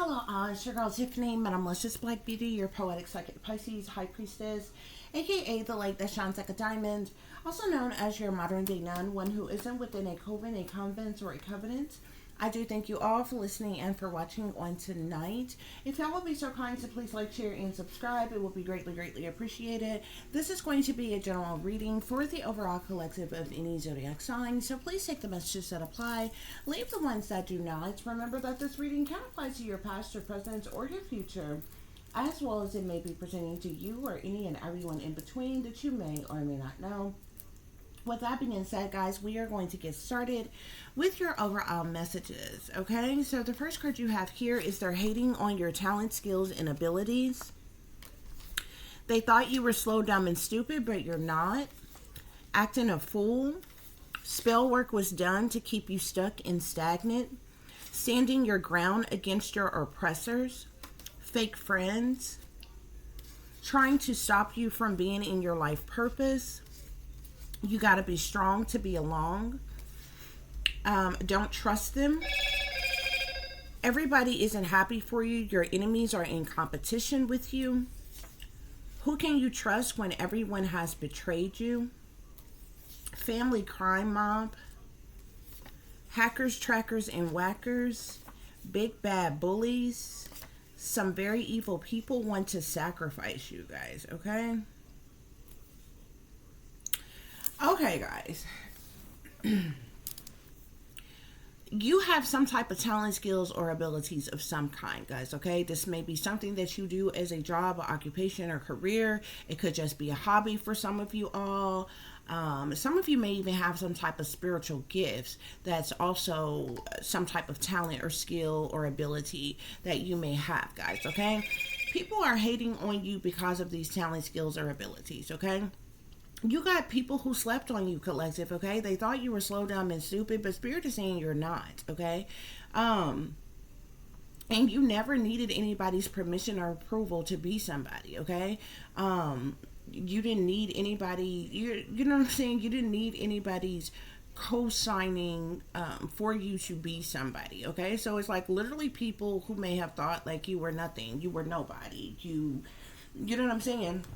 Hello, it's your girl Tiffany, Metamalicious Black Beauty, your poetic psychic Pisces High Priestess, aka the light that shines like a diamond, also known as your modern day nun, one who isn't within a coven, a convent, or a covenant. I do thank you all for listening and for watching on tonight. If y'all will be so kind to please like, share, and subscribe, it will be greatly, greatly appreciated. This is going to be a general reading for the overall collective of any zodiac sign, so please take the messages that apply, leave the ones that do not. Remember that this reading can apply to your past, your present, or your future, as well as it may be pertaining to you or any and everyone in between that you may or may not know. With that being said, guys, we are going to get started with your overall messages, okay? So the first card you have here is they're hating on your talent, skills, and abilities. They thought you were slow, dumb, and stupid, but you're not. Acting a fool. Spell work was done to keep you stuck and stagnant. Standing your ground against your oppressors. Fake friends. Trying to stop you from being in your life purpose. You got to be strong to be along. Don't trust them. Everybody isn't happy for you. Your enemies are in competition with you. Who can you trust when everyone has betrayed you? Family crime mob. Hackers, trackers, and whackers. Big bad bullies. Some very evil people want to sacrifice you guys, okay? Okay, guys. You have some type of talent, skills, or abilities of some kind, guys, okay? This may be something that you do as a job, or occupation, or career. It could just be a hobby for some of you all. Some of you may even have some type of spiritual gifts that's also some type of talent or skill or ability that you may have, guys, okay? People are hating on you because of these talent, skills, or abilities, okay? You got people who slept on you, collective, okay? They thought you were slow, dumb, and stupid, but Spirit is saying you're not, okay? And you never needed anybody's permission or approval to be somebody, okay? You didn't need anybody, you know what I'm saying? You didn't need anybody's co-signing for you to be somebody, okay? So it's like literally people who may have thought like you were nothing, you were nobody, you know what I'm saying?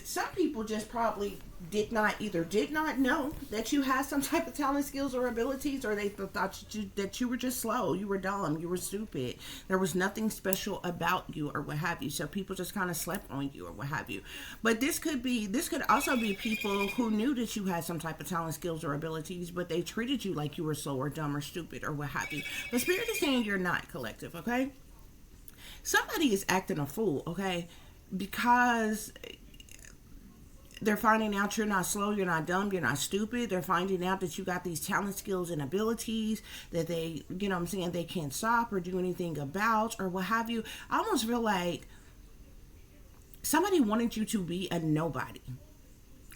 Some people just probably did not know that you had some type of talent, skills, or abilities, or they thought that you were just slow, you were dumb, you were stupid, there was nothing special about you, or what have you. So people just kind of slept on you, or what have you. But this could also be people who knew that you had some type of talent, skills, or abilities, but they treated you like you were slow or dumb or stupid or what have you. But Spirit is saying you're not, collective, okay? Somebody is acting a fool, okay? Because they're finding out you're not slow, you're not dumb, you're not stupid. They're finding out that you got these talent, skills, and abilities that they, you know what I'm saying, they can't stop or do anything about or what have you. I almost feel like somebody wanted you to be a nobody.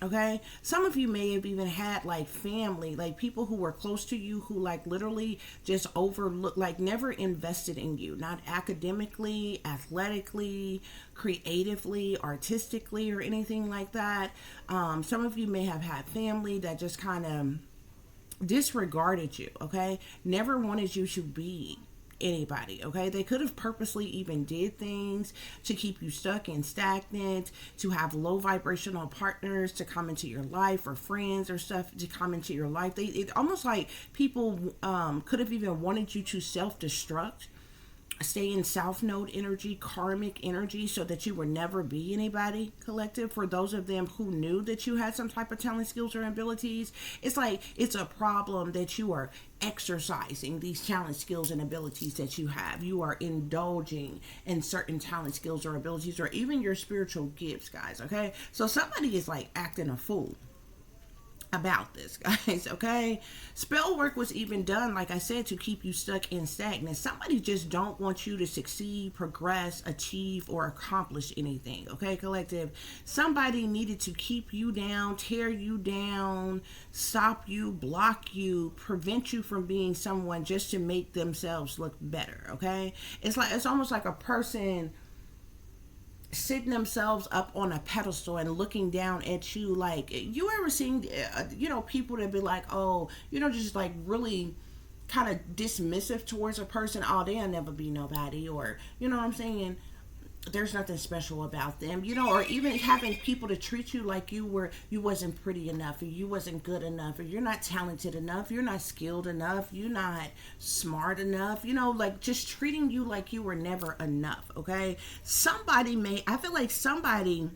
Okay, some of you may have even had like family, like people who were close to you who like literally just overlooked, like never invested in you, not academically, athletically, creatively, artistically, or anything like that. Some of you may have had family that just kind of disregarded you, okay, never wanted you to be anybody, okay? They could have purposely even did things to keep you stuck and stagnant, to have low vibrational partners to come into your life, or friends or stuff to come into your life. It almost like people could have even wanted you to self-destruct, stay in south node energy, karmic energy, so that you would never be anybody, collective. For those of them who knew that you had some type of talent, skills, or abilities, it's like it's a problem that you are exercising these talent, skills, and abilities that you have. You are indulging in certain talent, skills, or abilities, or even your spiritual gifts, guys, okay? So somebody is like acting a fool about this, guys, okay? Spell work was even done, like I said, to keep you stuck and stagnant. Somebody just don't want you to succeed, progress, achieve, or accomplish anything, okay, collective? Somebody needed to keep you down, tear you down, stop you, block you, prevent you from being someone just to make themselves look better, okay? It's almost like a person sitting themselves up on a pedestal and looking down at you. Like, you ever seen people that be like, oh, just like really kind of dismissive towards a person. Oh, they'll never be nobody, or you know what I'm saying, there's nothing special about them, you know, or even having people to treat you like you wasn't pretty enough, or you wasn't good enough, or you're not talented enough, you're not skilled enough, you're not smart enough, you know, like just treating you like you were never enough. Okay, I feel like somebody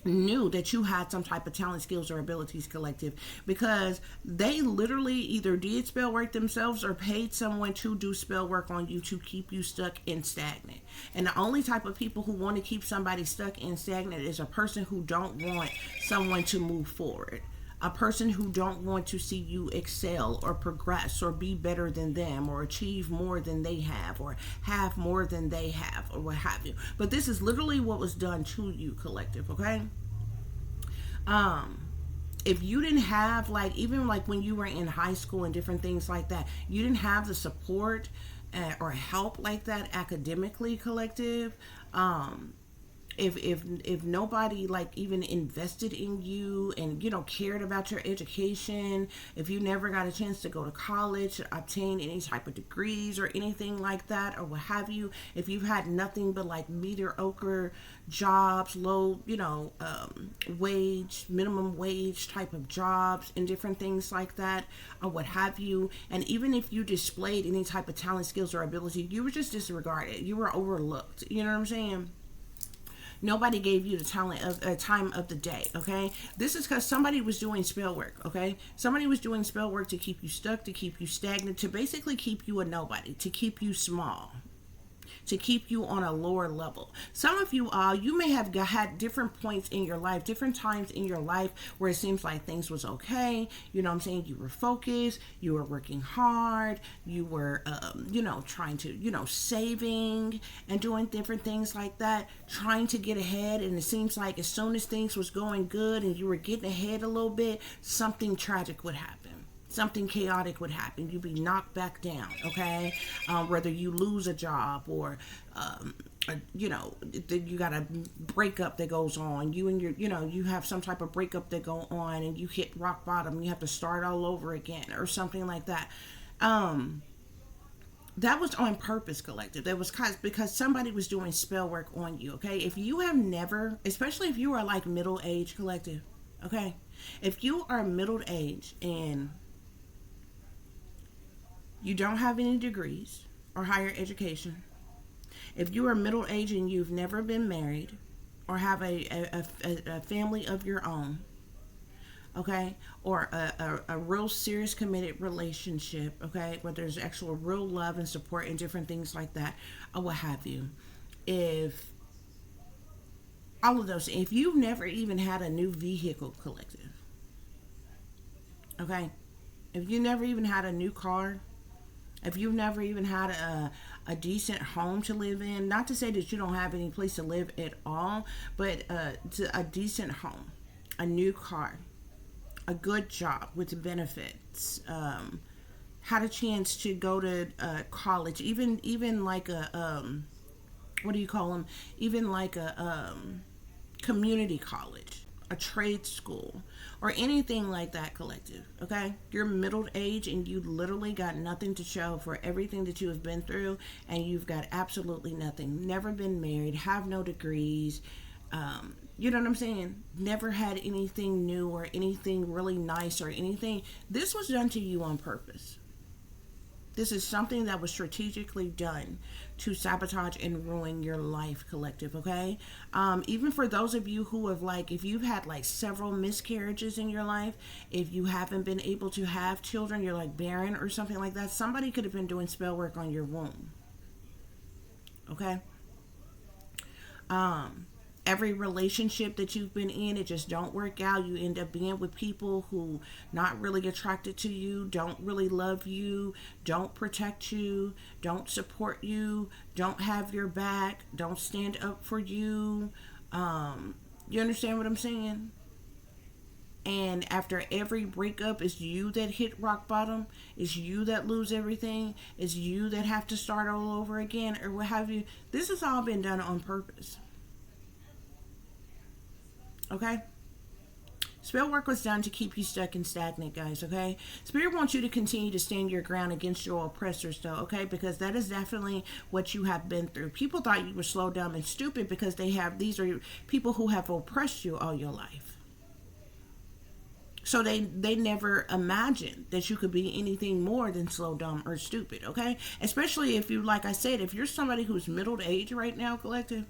knew that you had some type of talent, skills, or abilities, collective, because they literally either did spell work themselves or paid someone to do spell work on you to keep you stuck and stagnant. And the only type of people who want to keep somebody stuck and stagnant is a person who don't want someone to move forward, a person who don't want to see you excel or progress or be better than them or achieve more than they have or have more than they have or what have you. But this is literally what was done to you, collective. Okay, if you didn't have, like, even like when you were in high school and different things like that, you didn't have the support or help like that academically, collective, if nobody like even invested in you and, you know, cared about your education, if you never got a chance to go to college, obtain any type of degrees or anything like that or what have you, if you've had nothing but like mediocre jobs, low, you know, wage, minimum wage type of jobs and different things like that or what have you, and even if you displayed any type of talent, skills, or ability, you were just disregarded, you were overlooked, you know what I'm saying? Nobody gave you the talent of time of the day. Okay, this is because somebody was doing spell work. Okay, somebody was doing spell work to keep you stuck, to keep you stagnant, to basically keep you a nobody, to keep you small, to keep you on a lower level. Some of you you may have had different points in your life, different times in your life where it seems like things was okay, you know what I'm saying, you were focused, you were working hard, you were you know, trying to, you know, saving and doing different things like that, trying to get ahead, and it seems like as soon as things was going good and you were getting ahead a little bit, something tragic would happen, something chaotic would happen. You'd be knocked back down. Okay, whether you lose a job or you know, you got a breakup that goes on, you and your, you know, you have some type of breakup that go on and you hit rock bottom, you have to start all over again or something like that. That was on purpose, collective. That was because somebody was doing spell work on you. Okay, if you have never, especially if you are like middle age, collective, okay, if you are middle age and you don't have any degrees or higher education, if you are middle aged and you've never been married or have a family of your own, okay, or a real serious committed relationship, okay, where there's actual real love and support and different things like that, or what have you, if all of those, if you've never even had a new vehicle, collective, okay, if you never even had a new car, if you've never even had a decent home to live in, not to say that you don't have any place to live at all, but a decent home, a new car, a good job with benefits, had a chance to go to college, even like a what do you call them? Even like a community college, a trade school, or anything like that, collective. Okay, you're middle age and you literally got nothing to show for everything that you have been through, and you've got absolutely nothing. Never been married, have no degrees. You know what I'm saying? Never had anything new or anything really nice or anything. This was done to you on purpose. This is something that was strategically done to sabotage and ruin your life, collective, okay? Even for those of you who have, like, if you've had like several miscarriages in your life, if you haven't been able to have children, you're like barren or something like that, somebody could have been doing spell work on your womb, okay? Every relationship that you've been in, it just don't work out. You end up being with people who not really attracted to you, don't really love you, don't protect you, don't support you, don't have your back, don't stand up for you. You understand what I'm saying? And after every breakup, it's you that hit rock bottom, it's you that lose everything, it's you that have to start all over again, or what have you. This has all been done on purpose. Okay? Spell work was done to keep you stuck and stagnant, guys, okay? Spirit wants you to continue to stand your ground against your oppressors, though, okay? Because that is definitely what you have been through. People thought you were slow, dumb, and stupid because these are people who have oppressed you all your life. So they never imagined that you could be anything more than slow, dumb, or stupid, okay? Especially if you, like I said, if you're somebody who's middle age right now, collective,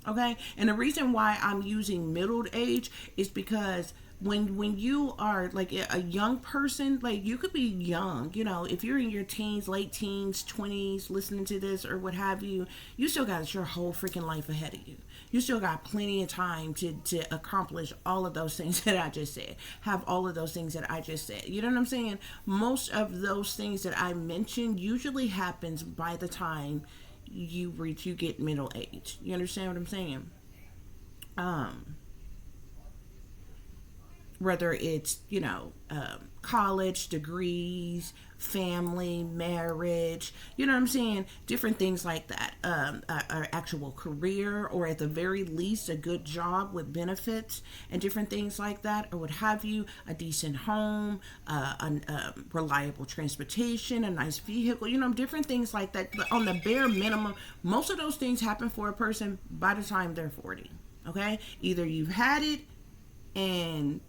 okay? And the reason why I'm using middle age is because when you are like a young person, like you could be young, you know, if you're in your teens, late teens, 20s, listening to this or what have you, you still got your whole freaking life ahead of you. You still got plenty of time to accomplish all of those things that I just said. Have all of those things that I just said. You know what I'm saying? Most of those things that I mentioned usually happens by the time you get middle age. You understand what I'm saying? Whether it's, college, degrees, family, marriage, you know what I'm saying? Different things like that. Our actual career, or at the very least, a good job with benefits and different things like that, or what have you, a decent home, reliable transportation, a nice vehicle, different things like that. But on the bare minimum, most of those things happen for a person by the time they're 40. Okay? Either you've had it and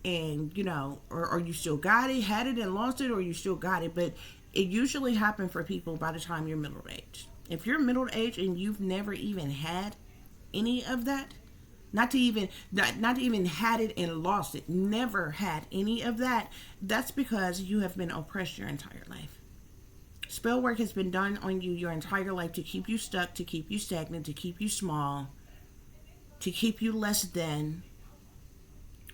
or you still got it, had it and lost it, or you still got it. But it usually happens for people by the time you're middle age. If you're middle age and you've never even had any of that, not even had it and lost it, never had any of that, that's because you have been oppressed your entire life. Spell work has been done on you your entire life to keep you stuck, to keep you stagnant, to keep you small, to keep you less than.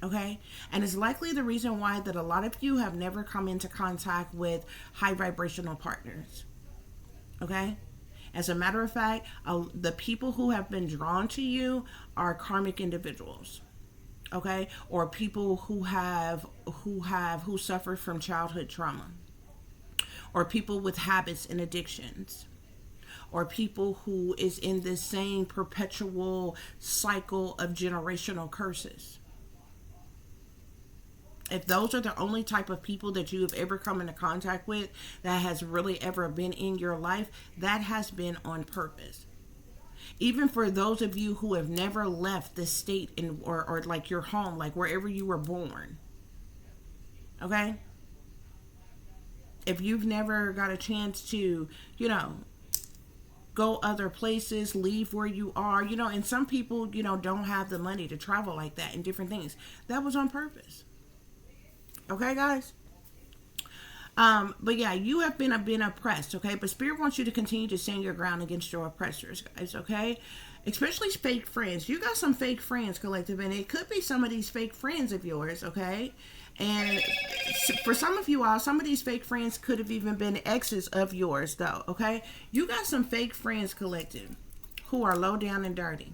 Okay? And it's likely the reason why that a lot of you have never come into contact with high vibrational partners. Okay? As a matter of fact, the people who have been drawn to you are karmic individuals. Okay? Or people who suffer from childhood trauma. Or people with habits and addictions. Or people who is in this same perpetual cycle of generational curses. If those are the only type of people that you have ever come into contact with that has really ever been in your life, that has been on purpose. Even for those of you who have never left the state or like your home, like wherever you were born. Okay? If you've never got a chance to, go other places, leave where you are, and some people, don't have the money to travel like that and different things. That was on purpose. Okay, guys? But yeah, you have been oppressed, okay? But Spirit wants you to continue to stand your ground against your oppressors, guys, okay? Especially fake friends. You got some fake friends, collective, and it could be some of these fake friends of yours, okay? And for some of you all, some of these fake friends could have even been exes of yours, though, okay? You got some fake friends, collective, who are low down and dirty.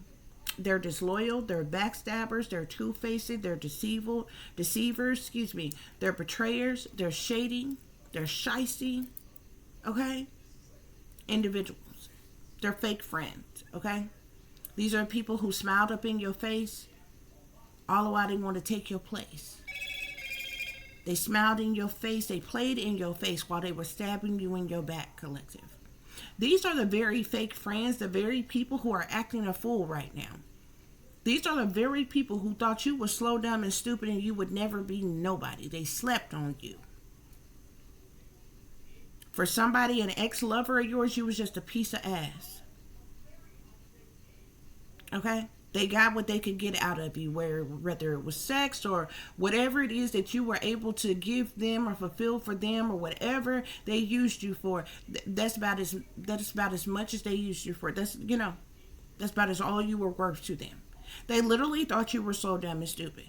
They're disloyal, they're backstabbers, they're two-faced, they're deceivers, they're betrayers, they're shady, they're shysty, okay? Individuals. They're fake friends, okay? These are people who smiled up in your face, all the while they want to take your place. They smiled in your face, they played in your face while they were stabbing you in your back, collective. These are the very fake friends, the very people who are acting a fool right now. These are the very people who thought you were slow, dumb, and stupid and you would never be nobody. They slept on you. For somebody, an ex-lover of yours, you was just a piece of ass. Okay? They got what they could get out of you, whether it was sex or whatever it is that you were able to give them or fulfill for them or whatever they used you for. That's about as much as they used you for. That's about as all you were worth to them. They literally thought you were so dumb and stupid.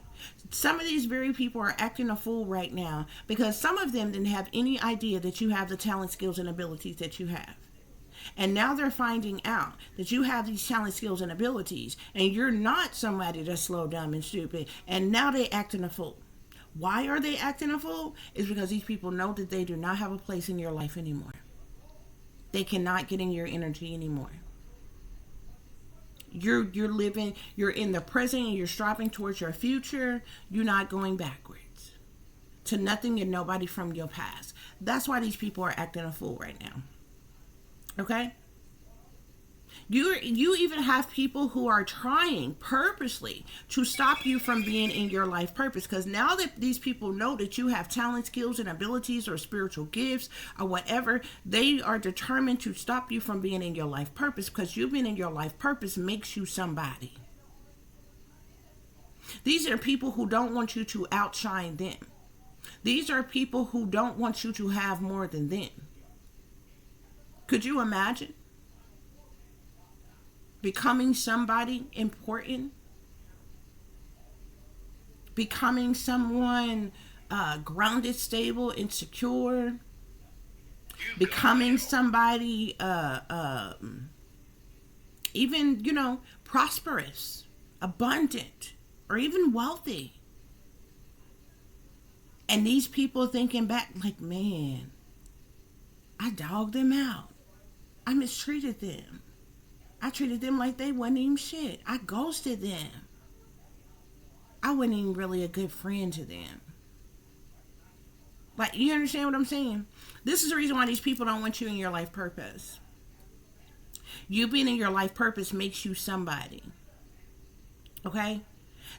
Some of these very people are acting a fool right now because some of them didn't have any idea that you have the talent, skills, and abilities that you have. And now they're finding out that you have these talent, skills, and abilities, and you're not somebody that's slow, dumb, and stupid, and now they're acting a fool. Why are they acting a fool? It's because these people know that they do not have a place in your life anymore. They cannot get in your energy anymore. You're living, you're in the present and you're striving towards your future. You're not going backwards to nothing and nobody from your past. That's why these people are acting a fool right now. Okay? You even have people who are trying purposely to stop you from being in your life purpose, because now that these people know that you have talent, skills, and abilities or spiritual gifts or whatever, they are determined to stop you from being in your life purpose, because you being in your life purpose makes you somebody. These are people who don't want you to outshine them. These are people who don't want you to have more than them. Could you imagine becoming somebody important, becoming someone grounded, stable, and secure, becoming somebody even, prosperous, abundant, or even wealthy? And these people thinking back like, man, I dogged them out. I mistreated them. I treated them like they wasn't even shit. I ghosted them. I wasn't even really a good friend to them. Like, you understand what I'm saying? This is the reason why these people don't want you in your life purpose. You being in your life purpose makes you somebody. Okay?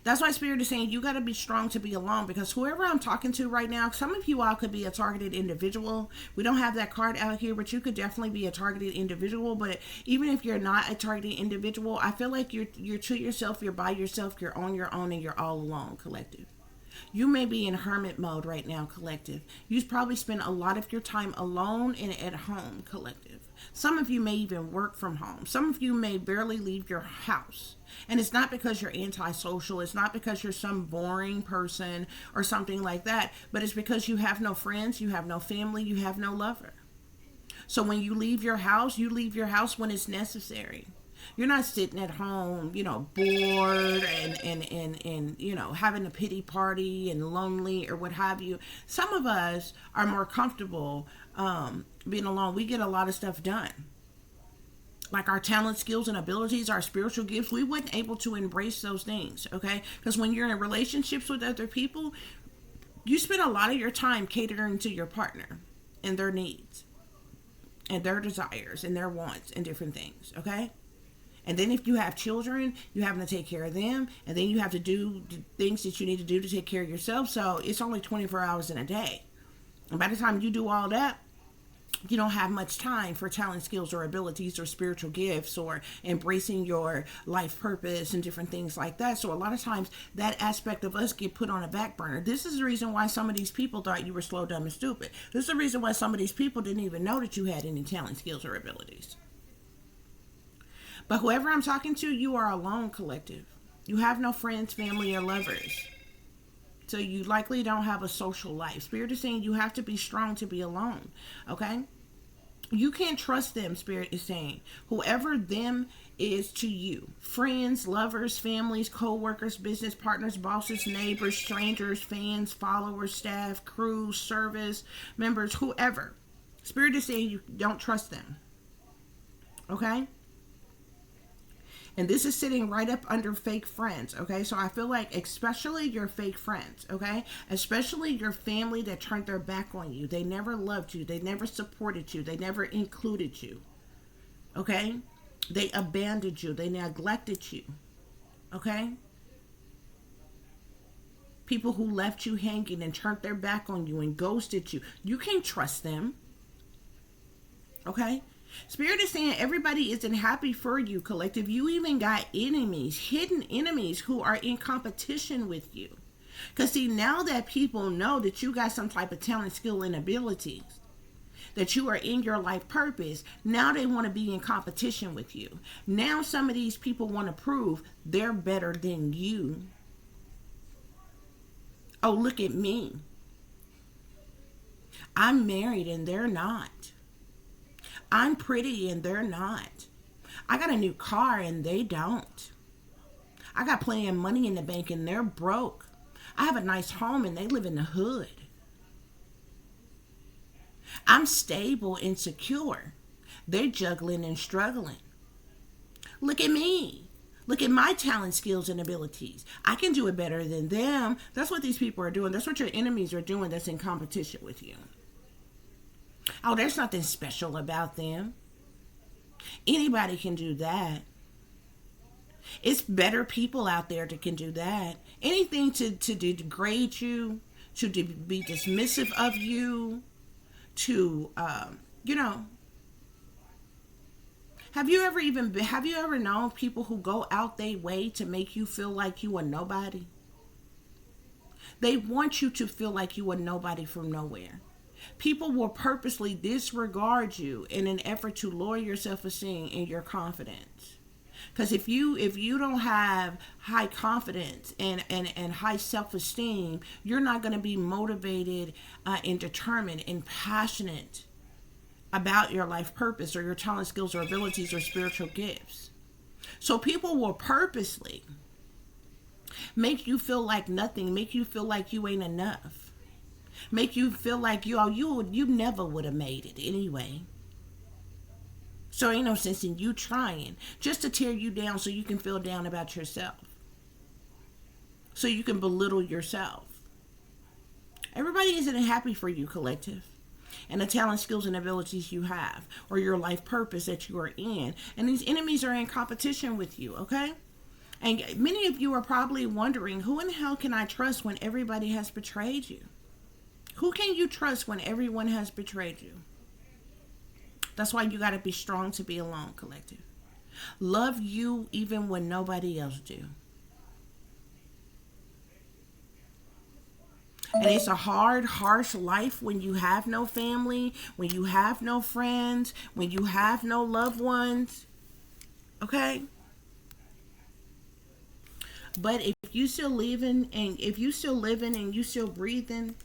That's why Spirit is saying you got to be strong to be alone, because whoever I'm talking to right now, some of you all could be a targeted individual. We don't have that card out here, but you could definitely be a targeted individual. But even if you're not a targeted individual, I feel like you're to yourself, you're by yourself, you're on your own, and you're all alone, collective. You may be in hermit mode right now, collective. You probably spend a lot of your time alone and at home, collective. Some of you may even work from home. Some of you may barely leave your house. And it's not because you're antisocial. It's not because you're some boring person or something like that. But it's because you have no friends, you have no family, you have no lover. So when you leave your house when it's necessary. You're not sitting at home, bored and having a pity party and lonely or what have you. Some of us are more comfortable being alone. We get a lot of stuff done. Like our talent, skills, and abilities, our spiritual gifts, we weren't able to embrace those things, okay? Because when you're in relationships with other people, you spend a lot of your time catering to your partner and their needs and their desires and their wants and different things, okay? And then if you have children, you having to take care of them. And then you have to do things that you need to do to take care of yourself. So it's only 24 hours in a day. And by the time you do all that, you don't have much time for talent, skills, or abilities or spiritual gifts or embracing your life purpose and different things like that. So a lot of times that aspect of us get put on a back burner. This is the reason why some of these people thought you were slow, dumb, and stupid. This is the reason why some of these people didn't even know that you had any talent, skills, or abilities. But whoever I'm talking to, you are alone, collective. You have no friends, family, or lovers. So you likely don't have a social life. Spirit is saying you have to be strong to be alone. Okay? You can't trust them, Spirit is saying. Whoever them is to you. Friends, lovers, families, co-workers, business partners, bosses, neighbors, strangers, fans, followers, staff, crew, service members, whoever. Spirit is saying you don't trust them. Okay? And this is sitting right up under fake friends, okay? So I feel like especially your fake friends, okay? Especially your family that turned their back on you. They never loved you. They never supported you. They never included you, okay? They abandoned you. They neglected you, okay? People who left you hanging and turned their back on you and ghosted you. You can't trust them, okay? Spirit is saying everybody isn't happy for you, collective. You even got enemies, hidden enemies who are in competition with you. Because see, now that people know that you got some type of talent, skill, and abilities, that you are in your life purpose, now they want to be in competition with you. Now some of these people want to prove they're better than you. Oh, look at me. I'm married and they're not. I'm pretty and they're not. I got a new car and they don't. I got plenty of money in the bank and they're broke. I have a nice home and they live in the hood. I'm stable and secure. They're juggling and struggling. Look at me. Look at my talent, skills, and abilities. I can do it better than them. That's what these people are doing. That's what your enemies are doing that's in competition with you. Oh, there's nothing special about them. Anybody can do that. It's better people out there that can do that. Anything to degrade you, to be dismissive of you, to, have you ever known people who go out their way to make you feel like you are nobody? They want you to feel like you are nobody from nowhere. People will purposely disregard you in an effort to lower your self-esteem and your confidence. Because if you don't have high confidence and high self-esteem, you're not going to be motivated and determined and passionate about your life purpose or your talent, skills, or abilities or spiritual gifts. So people will purposely make you feel like nothing, make you feel like you ain't enough, make you feel like you never would have made it anyway. So ain't no sense in you trying, just to tear you down so you can feel down about yourself, so you can belittle yourself. Everybody isn't happy for you, collective, and the talent, skills, and abilities you have, or your life purpose that you are in. And these enemies are in competition with you, okay? And many of you are probably wondering, who in the hell can I trust when everybody has betrayed you? Who can you trust when everyone has betrayed you? That's why you got to be strong to be alone, collective. Love you even when nobody else do. And it's a hard, harsh life when you have no family, when you have no friends, when you have no loved ones. Okay? But if you still living and you still breathing,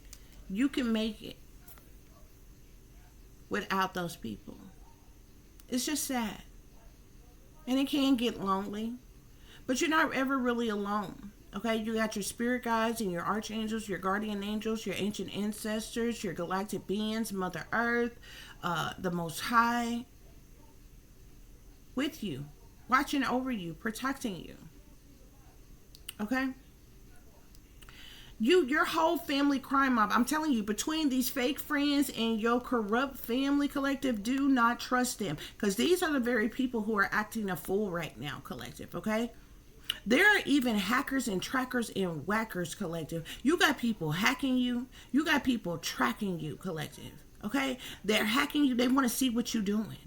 you can make it without those people. It's just sad. And it can get lonely. But you're not ever really alone. Okay, you got your spirit guides and your archangels, your guardian angels, your ancient ancestors, your galactic beings, Mother Earth, the Most High, with you, watching over you, protecting you. Okay? Your whole family crime mob, I'm telling you, between these fake friends and your corrupt family, collective, do not trust them. Because these are the very people who are acting a fool right now, collective, okay? There are even hackers and trackers and whackers, collective. You got people hacking you. You got people tracking you, collective. Okay? They're hacking you. They want to see what you're doing.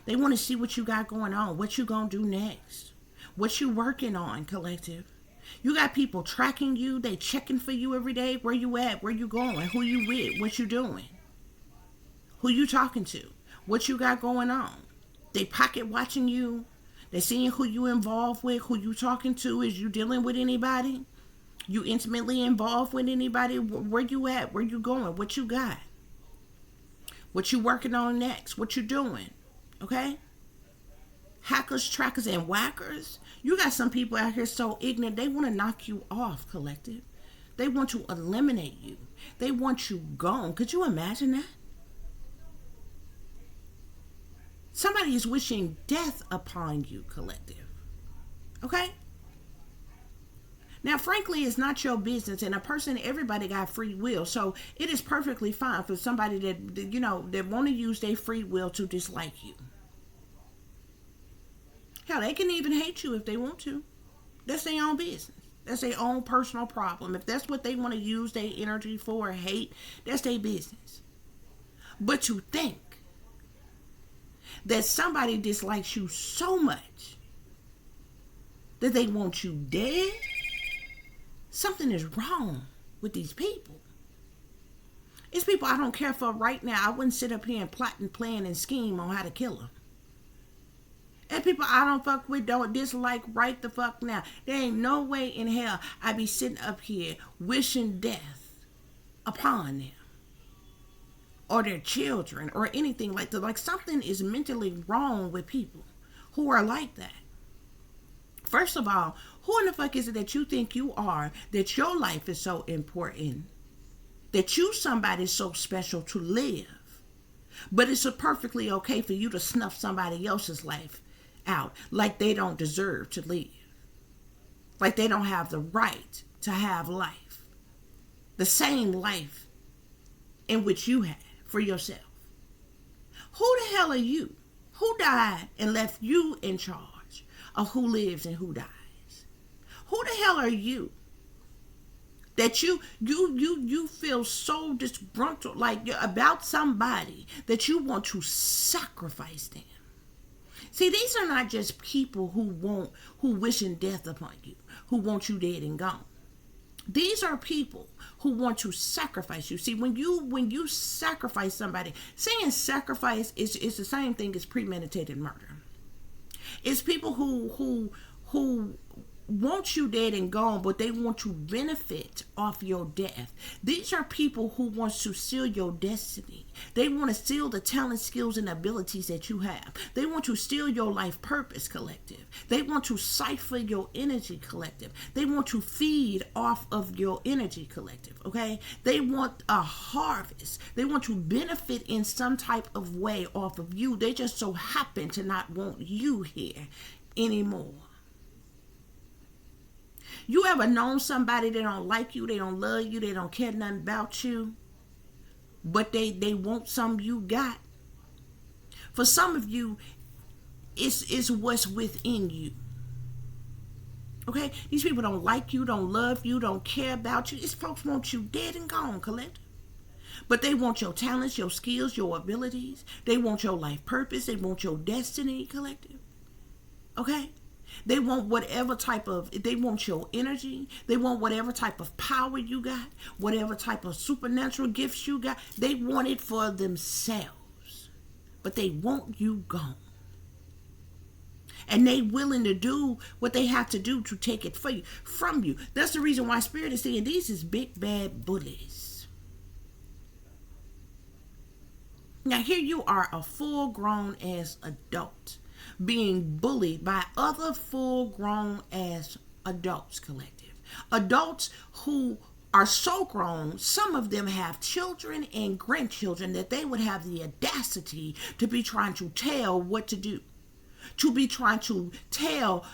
They want to see what you got going on. What you going to do next. What you working on, collective. You got people tracking you. They checking for you every day. Where you at? Where you going? Who you with? What you doing? Who you talking to? What you got going on? They pocket watching you. They're seeing who you involved with, who you talking to. Is you dealing with anybody? You intimately involved with anybody? Where you at? Where you going? What you got? What you working on next? What you doing? Okay? Hackers, trackers, and whackers. You got some people out here so ignorant, they want to knock you off, collective. They want to eliminate you. They want you gone. Could you imagine that? Somebody is wishing death upon you, collective. Okay? Now, frankly, it's not your business. And everybody got free will. So it is perfectly fine for somebody that want to use their free will to dislike you. Hell, they can even hate you if they want to. That's their own business. That's their own personal problem. If that's what they want to use their energy for, hate, that's their business. But to think that somebody dislikes you so much that they want you dead, something is wrong with these people. It's people I don't care for right now. I wouldn't sit up here and plot and plan and scheme on how to kill them. And people I don't fuck with, don't dislike right the fuck now. There ain't no way in hell I'd be sitting up here wishing death upon them. Or their children, or anything like that. Like, something is mentally wrong with people who are like that. First of all, who in the fuck is it that you think you are, that your life is so important, that you somebody so special to live, but it's perfectly okay for you to snuff somebody else's life out like they don't deserve to live? Like they don't have the right to have life, the same life in which you have for yourself. Who the hell are you? Who died and left you in charge of who lives and who dies? Who the hell are you that you feel so disgruntled like you're about somebody that you want to sacrifice them? See, these are not just people who wishing death upon you, who want you dead and gone. These are people who want to sacrifice you. See, when you sacrifice somebody, saying sacrifice is the same thing as premeditated murder. It's people who want you dead and gone, but they want to benefit off your death. These are people who want to seal your destiny. They want to steal the talent, skills, and abilities that you have. They want to steal your life purpose, collective. They want to cipher your energy, collective. They want to feed off of your energy, collective, okay? They want a harvest. They want to benefit in some type of way off of you. They just so happen to not want you here anymore. You ever known somebody that don't like you, they don't love you, they don't care nothing about you, but they want something you got? For some of you, it's what's within you. Okay? These people don't like you, don't love you, don't care about you. These folks want you dead and gone, collective. But they want your talents, your skills, your abilities. They want your life purpose. They want your destiny, collective. Okay? They want they want your energy. They want whatever type of power you got, whatever type of supernatural gifts you got. They want it for themselves, but they want you gone. And they willing to do what they have to do to take it from you. That's the reason why Spirit is saying these is big bad bullies. Now here you are, a full-grown ass adult, being bullied by other full-grown ass adults, collective. Adults who are so grown, some of them have children and grandchildren, that they would have the audacity to be trying to tell what to do, to be trying to tell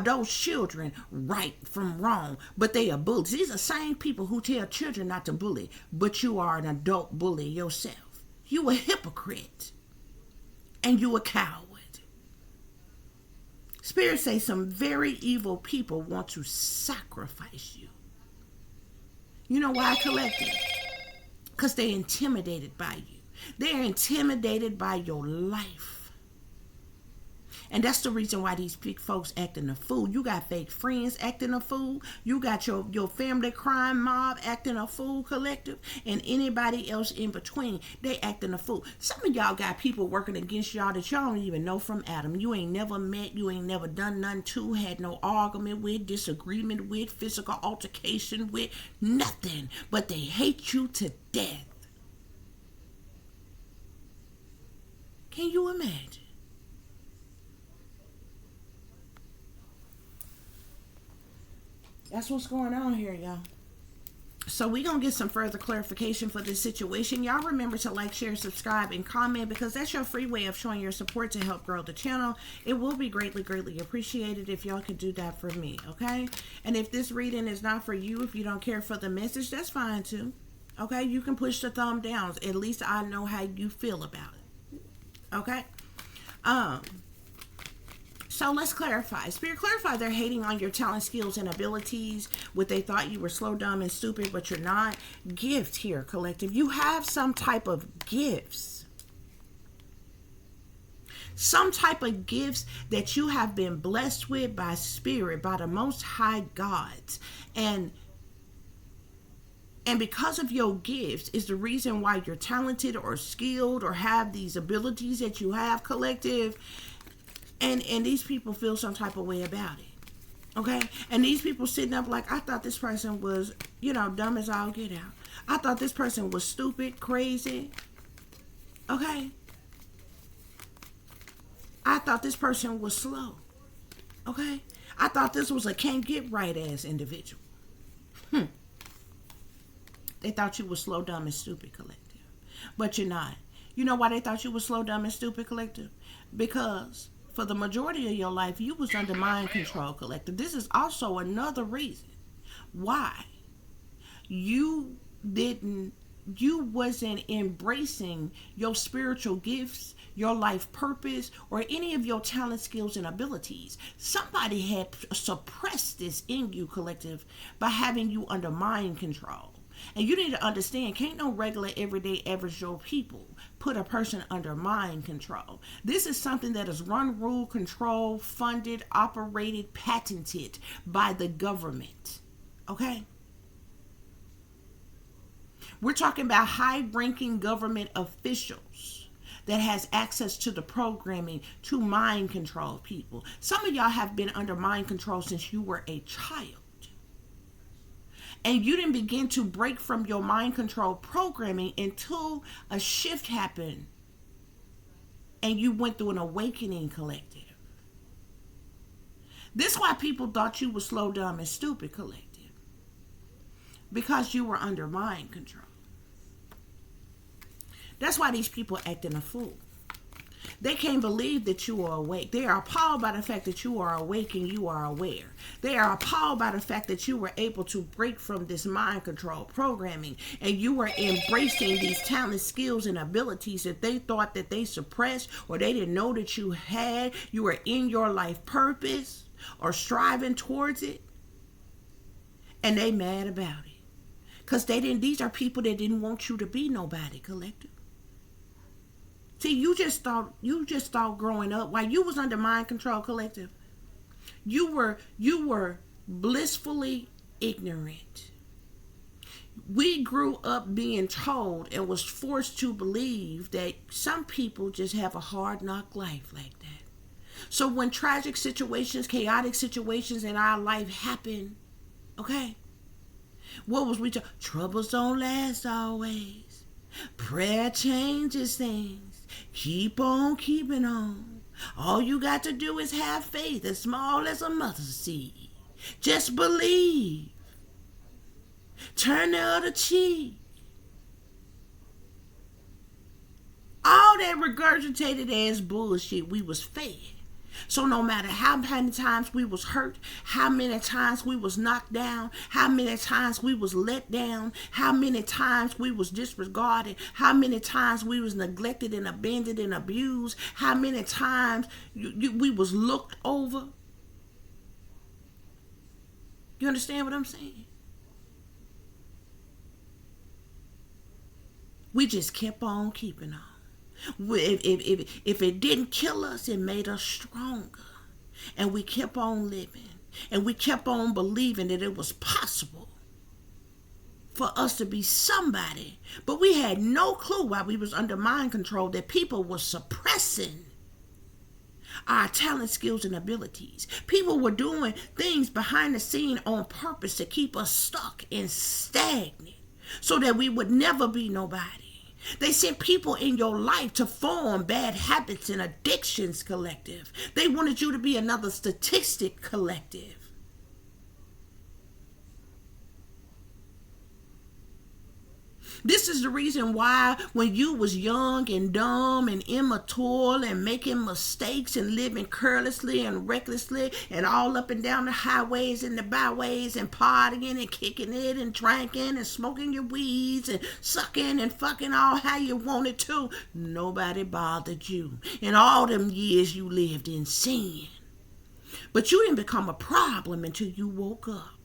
those children right from wrong, but they are bullies. These are the same people who tell children not to bully, but you are an adult bully yourself. You a hypocrite, and you a coward. Spirit say some very evil people want to sacrifice you. You know why, collective? Because they're intimidated by you. They're intimidated by your life. And that's the reason why these big folks acting a fool. You got fake friends acting a fool. You got your family crime mob acting a fool, collective. And anybody else in between, they acting a fool. Some of y'all got people working against y'all that y'all don't even know from Adam. You ain't never met, you ain't never done nothing to, had no argument with, disagreement with, physical altercation with, nothing. But they hate you to death. Can you imagine? That's what's going on here, y'all. So we're going to get some further clarification for this situation. Y'all remember to like, share, subscribe, and comment, because that's your free way of showing your support to help grow the channel. It will be greatly, greatly appreciated if y'all could do that for me, okay? And if this reading is not for you, if you don't care for the message, that's fine too, okay? You can push the thumb down. At least I know how you feel about it, okay? So let's clarify. Spirit, clarify they're hating on your talent, skills, and abilities. What they thought you were slow, dumb, and stupid, but you're not. Gift here, collective. You have some type of gifts. Some type of gifts that you have been blessed with by Spirit, by the Most High gods. And because of your gifts is the reason why you're talented or skilled or have these abilities that you have, collective. And these people feel some type of way about it, okay? And these people sitting up like, I thought this person was, dumb as all get out. I thought this person was stupid, crazy, okay? I thought this person was slow, okay? I thought this was a can't get right ass individual. They thought you were slow, dumb, and stupid, collective. But you're not. You know why they thought you were slow, dumb, and stupid, collective? Because for the majority of your life, you was under mind control, collective. This is also another reason why you wasn't embracing your spiritual gifts, your life purpose, or any of your talent, skills, and abilities. Somebody had suppressed this in you, collective, by having you under mind control. And you need to understand, can't no regular, everyday, average Joe people put a person under mind control. This is something that is run, ruled, controlled, funded, operated, patented by the government. Okay? We're talking about high-ranking government officials that has access to the programming to mind control people. Some of y'all have been under mind control since you were a child. And you didn't begin to break from your mind control programming until a shift happened and you went through an awakening, collective. This is why people thought you were slow, dumb, and stupid, collective. Because you were under mind control. That's why these people acting a fool. They can't believe that you are awake. They are appalled by the fact that you are awake and you are aware. They are appalled by the fact that you were able to break from this mind control programming and you were embracing these talents, skills, and abilities that they thought that they suppressed or they didn't know that you had. You were in your life purpose or striving towards it. And they mad about it. Because these are people that didn't want you to be nobody, collective. See, you just thought growing up, while you was under mind control, collective, you were blissfully ignorant. We grew up being told and was forced to believe that some people just have a hard knock life like that. So when tragic situations, chaotic situations in our life happen, okay, what was we told? Troubles don't last always. Prayer changes things. Keep on keeping on. All you got to do is have faith as small as a mustard seed. Just believe. Turn the other cheek. All that regurgitated ass bullshit we was fed. So no matter how many times we was hurt, how many times we was knocked down, how many times we was let down, how many times we was disregarded, how many times we was neglected and abandoned and abused, how many times we was looked over. You understand what I'm saying? We just kept on keeping on. If it didn't kill us, it made us stronger. And we kept on living. And we kept on believing that it was possible for us to be somebody. But we had no clue while we was under mind control that people were suppressing our talent, skills, and abilities. People were doing things behind the scene on purpose to keep us stuck and stagnant so that we would never be nobody. They sent people in your life to form bad habits and addictions, collective. They wanted you to be another statistic, collective. This is the reason why when you was young and dumb and immature and making mistakes and living carelessly and recklessly and all up and down the highways and the byways and partying and kicking it and drinking and smoking your weeds and sucking and fucking all how you wanted to, nobody bothered you. In all them years you lived in sin. But you didn't become a problem until you woke up.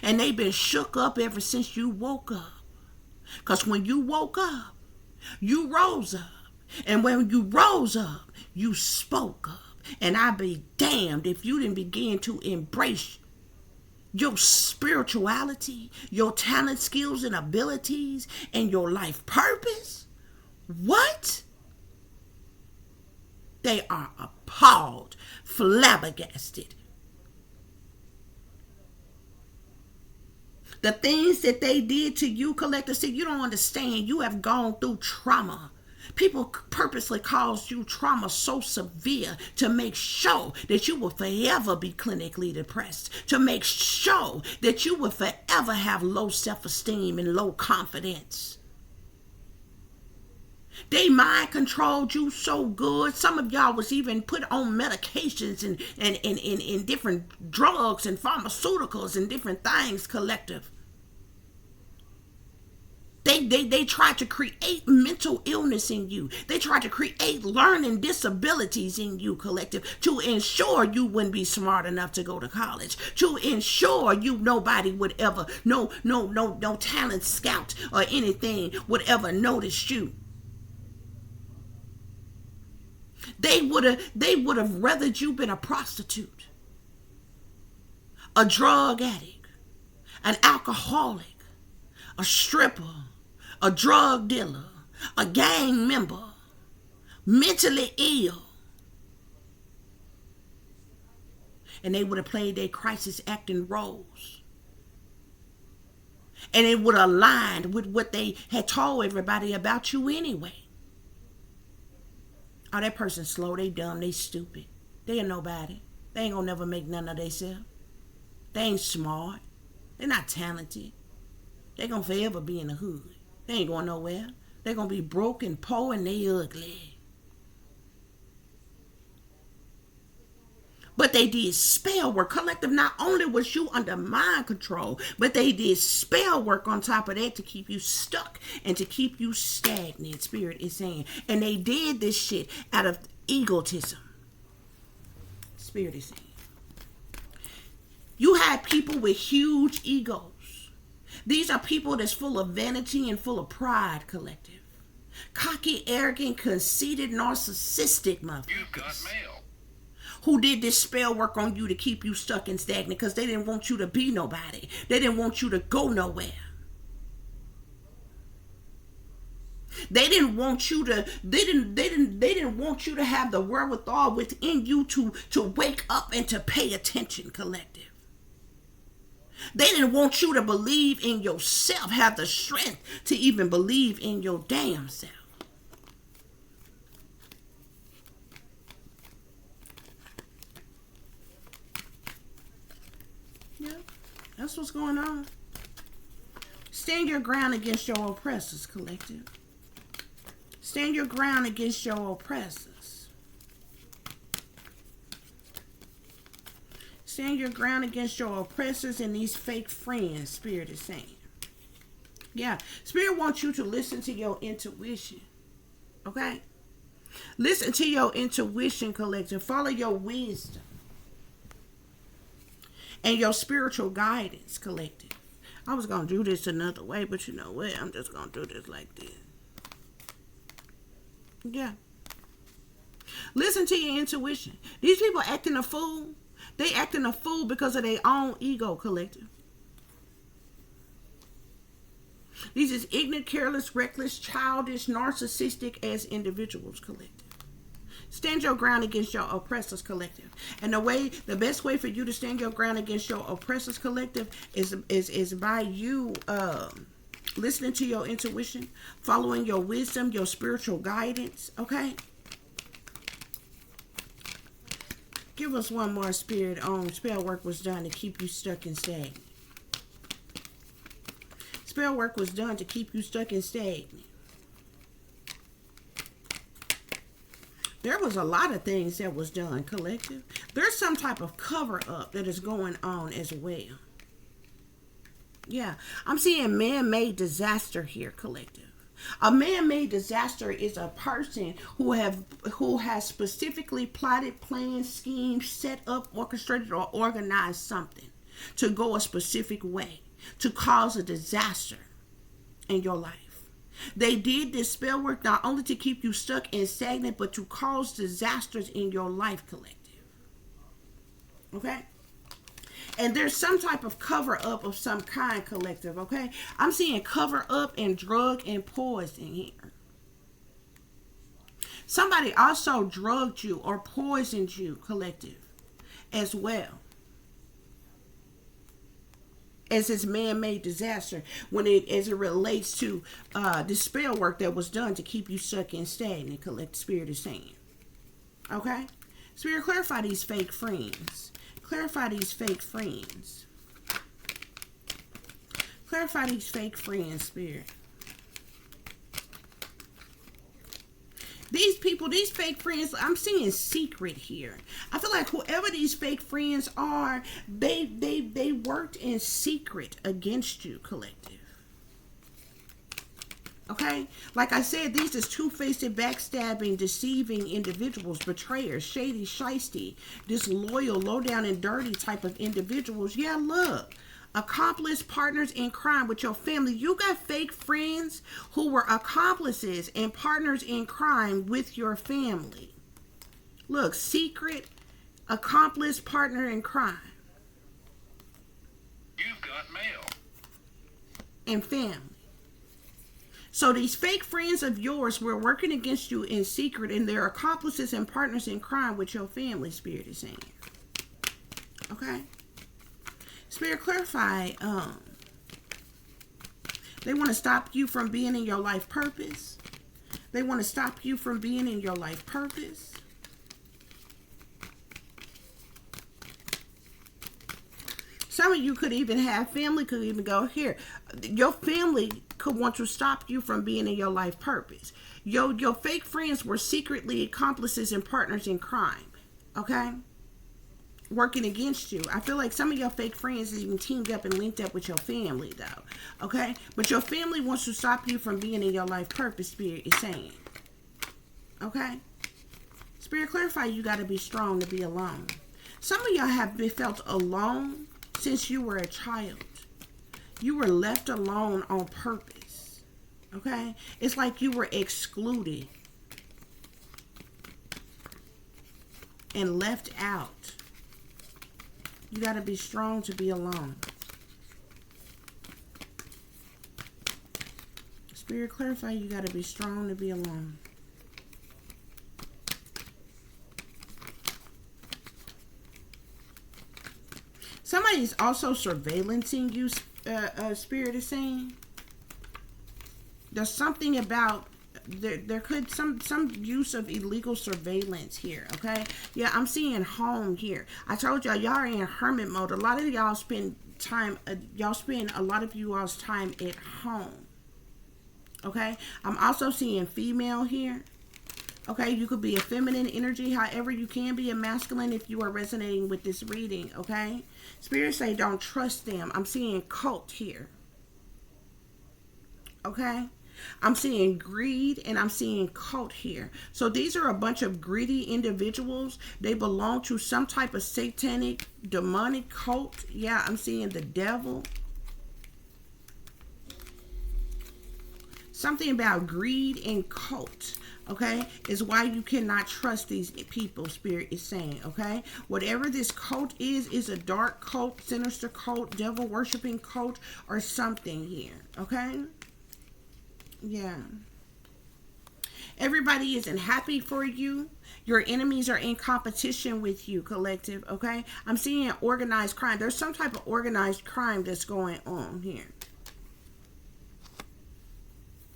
And they've been shook up ever since you woke up. Because when you woke up, you rose up. And when you rose up, you spoke up. And I'd be damned if you didn't begin to embrace your spirituality, your talent, skills, and abilities, and your life purpose. What? They are appalled, flabbergasted. The things that they did to you, collective, see, you don't understand. You have gone through trauma. People purposely caused you trauma so severe to make sure that you will forever be clinically depressed, to make sure that you will forever have low self-esteem and low confidence. They mind controlled you so good. Some of y'all was even put on medications and different drugs and pharmaceuticals and different things, collective. They tried to create mental illness in you. They tried to create learning disabilities in you, collective, to ensure you wouldn't be smart enough to go to college, to ensure you nobody would ever, no talent scout or anything would ever notice you. They would have rather you been a prostitute, a drug addict, an alcoholic, a stripper, a drug dealer, a gang member, mentally ill. And they would have played their crisis acting roles. And it would have aligned with what they had told everybody about you anyway. Oh, that person's slow, they dumb, they stupid. They ain't nobody. They ain't gonna never make none of themselves. They ain't smart. They're not talented. They gonna forever be in the hood. They ain't going nowhere. They gonna be broke and poor and they ugly. But they did spell work. Collective, not only was you under mind control, but they did spell work on top of that to keep you stuck and to keep you stagnant, Spirit is saying. And they did this shit out of egotism. Spirit is saying. You had people with huge egos. These are people that's full of vanity and full of pride, collective. Cocky, arrogant, conceited, narcissistic motherfuckers. You've got mail. Who did this spell work on you to keep you stuck and stagnant because they didn't want you to be nobody. They didn't want you to go nowhere. They didn't want you to they didn't want you to have the wherewithal within you to wake up and to pay attention, collective. They didn't want you to believe in yourself, have the strength to even believe in your damn self. Yeah, that's what's going on. Stand your ground against your oppressors, collective. Stand your ground against your oppressors. Stand your ground against your oppressors and these fake friends, Spirit is saying. Yeah, Spirit wants you to listen to your intuition. Okay? Listen to your intuition, collective. Follow your wisdom and your spiritual guidance, collective. I was going to do this another way, but you know what? I'm just going to do this like this. Yeah. Listen to your intuition. These people acting a fool. They acting a fool because of their own ego, collective. These is ignorant, careless, reckless, childish, narcissistic as individuals, collective. Stand your ground against your oppressors, collective. And the best way for you to stand your ground against your oppressors, collective, is by you listening to your intuition, following your wisdom, your spiritual guidance, okay? Give us one more, Spirit, on spell work was done to keep you stuck and stagnant. Spell work was done to keep you stuck and stagnant. There was a lot of things that was done, collective. There's some type of cover-up that is going on as well. Yeah, I'm seeing man-made disaster here, collective. A man-made disaster is a person who has specifically plotted, planned, schemed, set up, orchestrated, or organized something to go a specific way, to cause a disaster in your life. They did this spell work not only to keep you stuck and stagnant, but to cause disasters in your life, collective. Okay? And there's some type of cover-up of some kind, collective, okay? I'm seeing cover-up and drug and poison here. Somebody also drugged you or poisoned you, collective, as well. As this man-made disaster, as it relates to the spell work that was done to keep you stuck and stagnant, collective, Spirit is saying. Okay? Spirit, clarify these fake friends. Clarify these fake friends. Clarify these fake friends, Spirit. These people, these fake friends, I'm seeing secret here. I feel like whoever these fake friends are, they worked in secret against you, collective. Okay? Like I said, these is two-faced, backstabbing, deceiving individuals, betrayers, shady, shisty, disloyal, low-down and dirty type of individuals. Yeah, look. Accomplice partners in crime with your family. You got fake friends who were accomplices and partners in crime with your family. Look, secret, accomplice, partner in crime. You've got mail. And family. So these fake friends of yours were working against you in secret, and they're accomplices and partners in crime with your family, Spirit is saying. Okay? Spirit, clarify, they want to stop you from being in your life purpose. They want to stop you from being in your life purpose. Some of you could even have family, could even go here. Your family could want to stop you from being in your life purpose. Your fake friends were secretly accomplices and partners in crime. Okay? Working against you. I feel like some of your fake friends even teamed up and linked up with your family, though. Okay? But your family wants to stop you from being in your life purpose, Spirit is saying. Okay? Spirit, clarify, you got to be strong to be alone. Some of y'all have been felt alone since you were a child. You were left alone on purpose. Okay? It's like you were excluded and left out. You got to be strong to be alone. Spirit, clarify, you got to be strong to be alone. Somebody's also surveillancing you, Spirit is saying. There's something about there could some use of illegal surveillance here. Okay, yeah, I'm seeing home here. I told y'all are in hermit mode. A lot of y'all spend time. Y'all spend a lot of you all's time at home. Okay, I'm also seeing female here. Okay, you could be a feminine energy. However, you can be a masculine if you are resonating with this reading. Okay, Spirit say don't trust them. I'm seeing cult here. Okay. I'm seeing greed and I'm seeing cult here. So these are a bunch of greedy individuals. They belong to some type of satanic, demonic cult. Yeah, I'm seeing the devil. Something about greed and cult, okay, is why you cannot trust these people, Spirit is saying, okay? Whatever this cult is a dark cult, sinister cult, devil worshiping cult, or something here, okay? Yeah. Everybody isn't happy for you. Your enemies are in competition with you, collective, okay? I'm seeing organized crime. There's some type of organized crime that's going on here.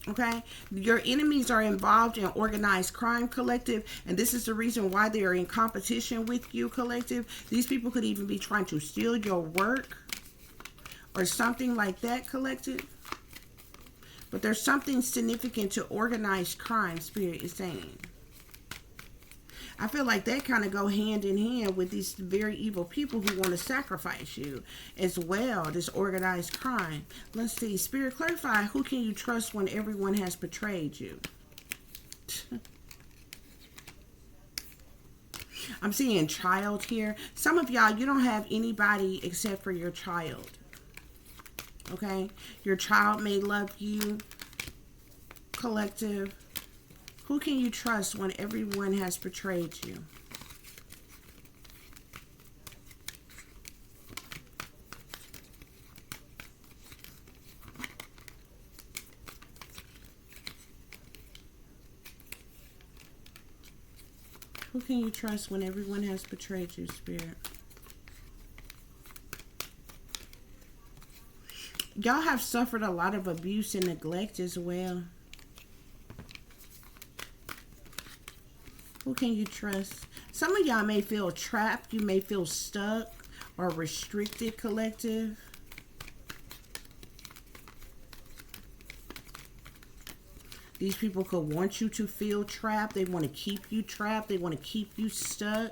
Okay? Your enemies are involved in organized crime, collective, and this is the reason why they are in competition with you, collective. These people could even be trying to steal your work or something like that, collective. But there's something significant to organized crime, Spirit is saying. I feel like that kind of go hand in hand with these very evil people who want to sacrifice you as well, this organized crime. Let's see. Spirit, clarify, who can you trust when everyone has betrayed you? I'm seeing child here. Some of y'all, you don't have anybody except for your child. Okay? Your child may love you, collective. Who can you trust when everyone has betrayed you? Who can you trust when everyone has betrayed you, Spirit? Y'all have suffered a lot of abuse and neglect as well. Who can you trust? Some of y'all may feel trapped. You may feel stuck or restricted, collective. These people could want you to feel trapped. They want to keep you trapped. They want to keep you stuck.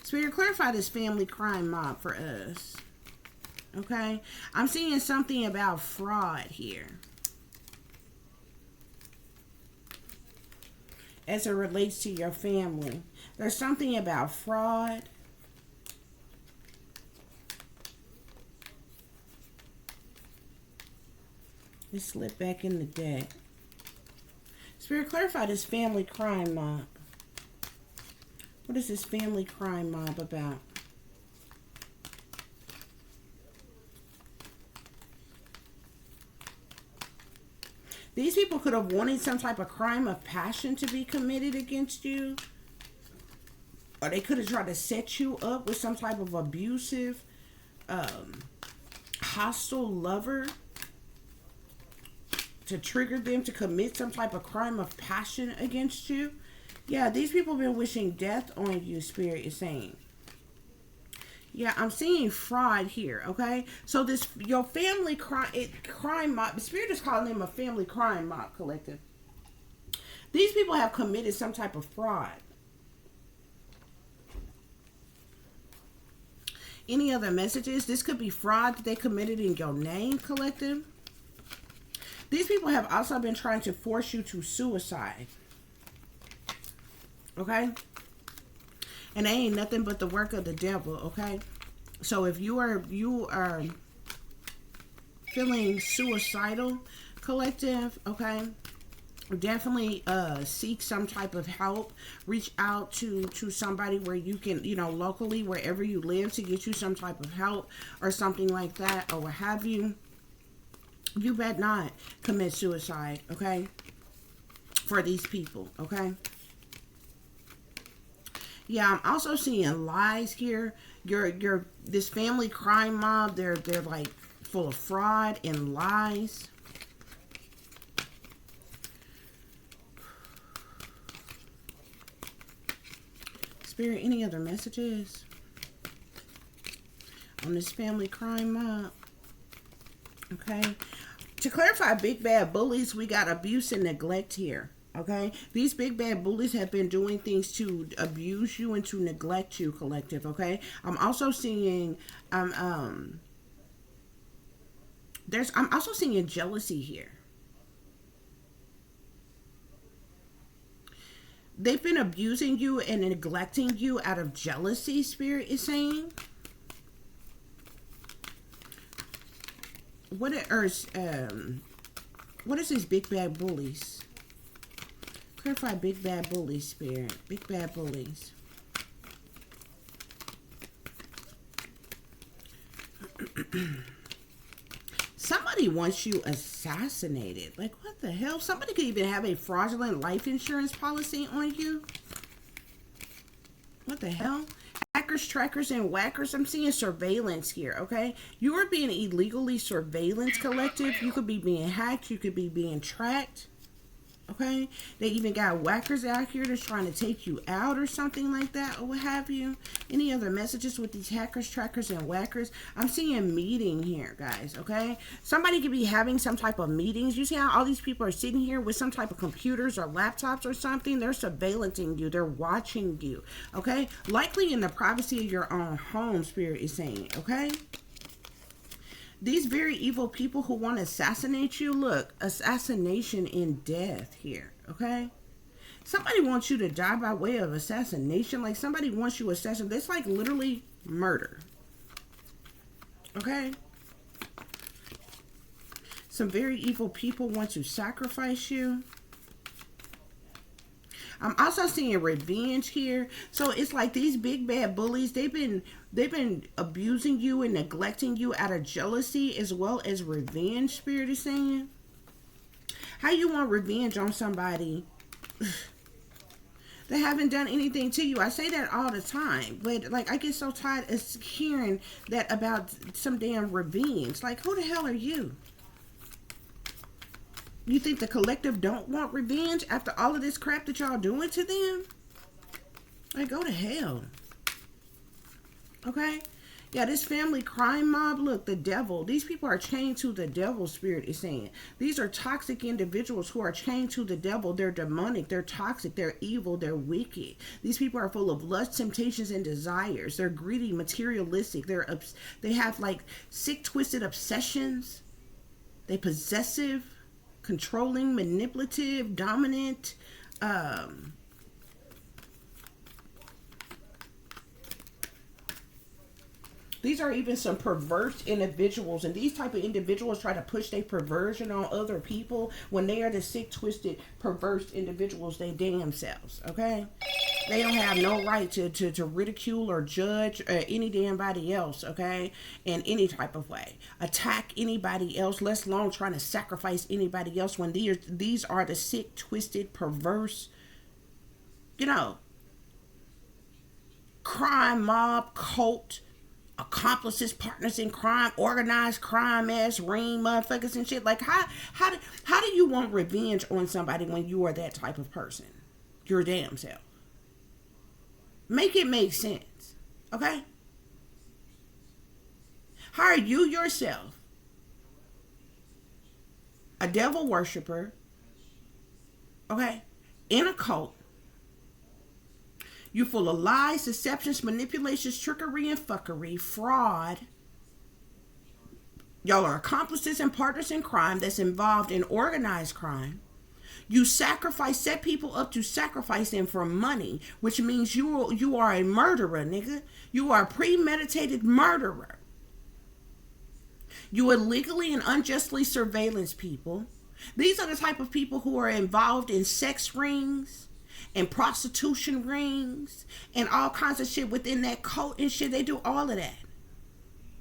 Spirit, clarify this family crime mob for us. Okay? I'm seeing something about fraud here. As it relates to your family. There's something about fraud. Let's slip back in the deck. Spirit, clarify this family crime mob. What is this family crime mob about? These people could have wanted some type of crime of passion to be committed against you. Or they could have tried to set you up with some type of abusive, hostile lover to trigger them to commit some type of crime of passion against you. Yeah, these people have been wishing death on you, Spirit is saying. Yeah, I'm seeing fraud here, okay? So this, your family crime mob, Spirit is calling them a family crime mob collective. These people have committed some type of fraud. Any other messages? This could be fraud that they committed in your name, collective. These people have also been trying to force you to suicide. Okay? And they ain't nothing but the work of the devil, okay? So if you are feeling suicidal, collective, okay? Definitely seek some type of help. Reach out to somebody where you can, you know, locally, wherever you live, to get you some type of help or something like that, or what have you. You better not commit suicide, okay? For these people, okay? Yeah, I'm also seeing lies here. This family crime mob, they're like full of fraud and lies. Spirit, any other messages on this family crime mob? Okay. To clarify big bad bullies, we got abuse and neglect here. Okay, these big bad bullies have been doing things to abuse you and to neglect you, collective. Okay, I'm also seeing I'm also seeing jealousy here. They've been abusing you and neglecting you out of jealousy, Spirit is saying. What is these big bad bullies? Clarify big bad bullies, Spirit. Big bad bullies. Somebody wants you assassinated. Like, what the hell? Somebody could even have a fraudulent life insurance policy on you. What the hell? Hackers, trackers, and whackers. I'm seeing surveillance here, okay? You are being illegally surveillance, collective. You could be being hacked. You could be being tracked. Okay, they even got whackers out here that's trying to take you out or something like that, or what have you. Any other messages with these hackers, trackers, and whackers? I'm seeing meeting here, guys. Okay, somebody could be having some type of meetings. You see how all these people are sitting here with some type of computers or laptops or something? They're surveillancing you. They're watching you. Okay, likely in the privacy of your own home, Spirit is saying. Okay. These very evil people who want to assassinate you, look, assassination in death here, okay? Somebody wants you to die by way of assassination. Like, somebody wants you assassinated. That's like literally murder, okay? Some very evil people want to sacrifice you. I'm also seeing revenge here. So it's like these big bad bullies, they've been abusing you and neglecting you out of jealousy as well as revenge, Spirit is saying. How you want revenge on somebody that haven't done anything to you? I say that all the time, but like I get so tired of hearing that about some damn revenge. Like, who the hell are you? You think the collective don't want revenge after all of this crap that y'all doing to them? Like, go to hell. Okay? Yeah, this family crime mob, look, the devil. These people are chained to the devil, spirit is saying. These are toxic individuals who are chained to the devil. They're demonic, they're toxic, they're evil, they're wicked. These people are full of lust, temptations, and desires. They're greedy, materialistic. They have like sick, twisted obsessions. They possessive, controlling, manipulative, dominant. These are even some perverse individuals, and these type of individuals try to push their perversion on other people. When they are the sick, twisted, perverse individuals, they damn selves, okay? They don't have no right to ridicule or judge any damn body else, okay? In any type of way. Attack anybody else, let alone trying to sacrifice anybody else when these are the sick, twisted, perverse, you know, crime mob, cult, accomplices, partners in crime, organized crime ass ring motherfuckers and shit. Like how do you want revenge on somebody when you are that type of person? Your damn self. Make it make sense. Okay? How are you yourself a devil worshiper, okay, in a cult? You're full of lies, deceptions, manipulations, trickery, and fuckery, fraud. Y'all are accomplices and partners in crime that's involved in organized crime. You set people up to sacrifice them for money, which means you are a murderer, nigga. You are a premeditated murderer. You illegally and unjustly surveillance people. These are the type of people who are involved in sex rings and prostitution rings and all kinds of shit within that cult and shit. They do all of that.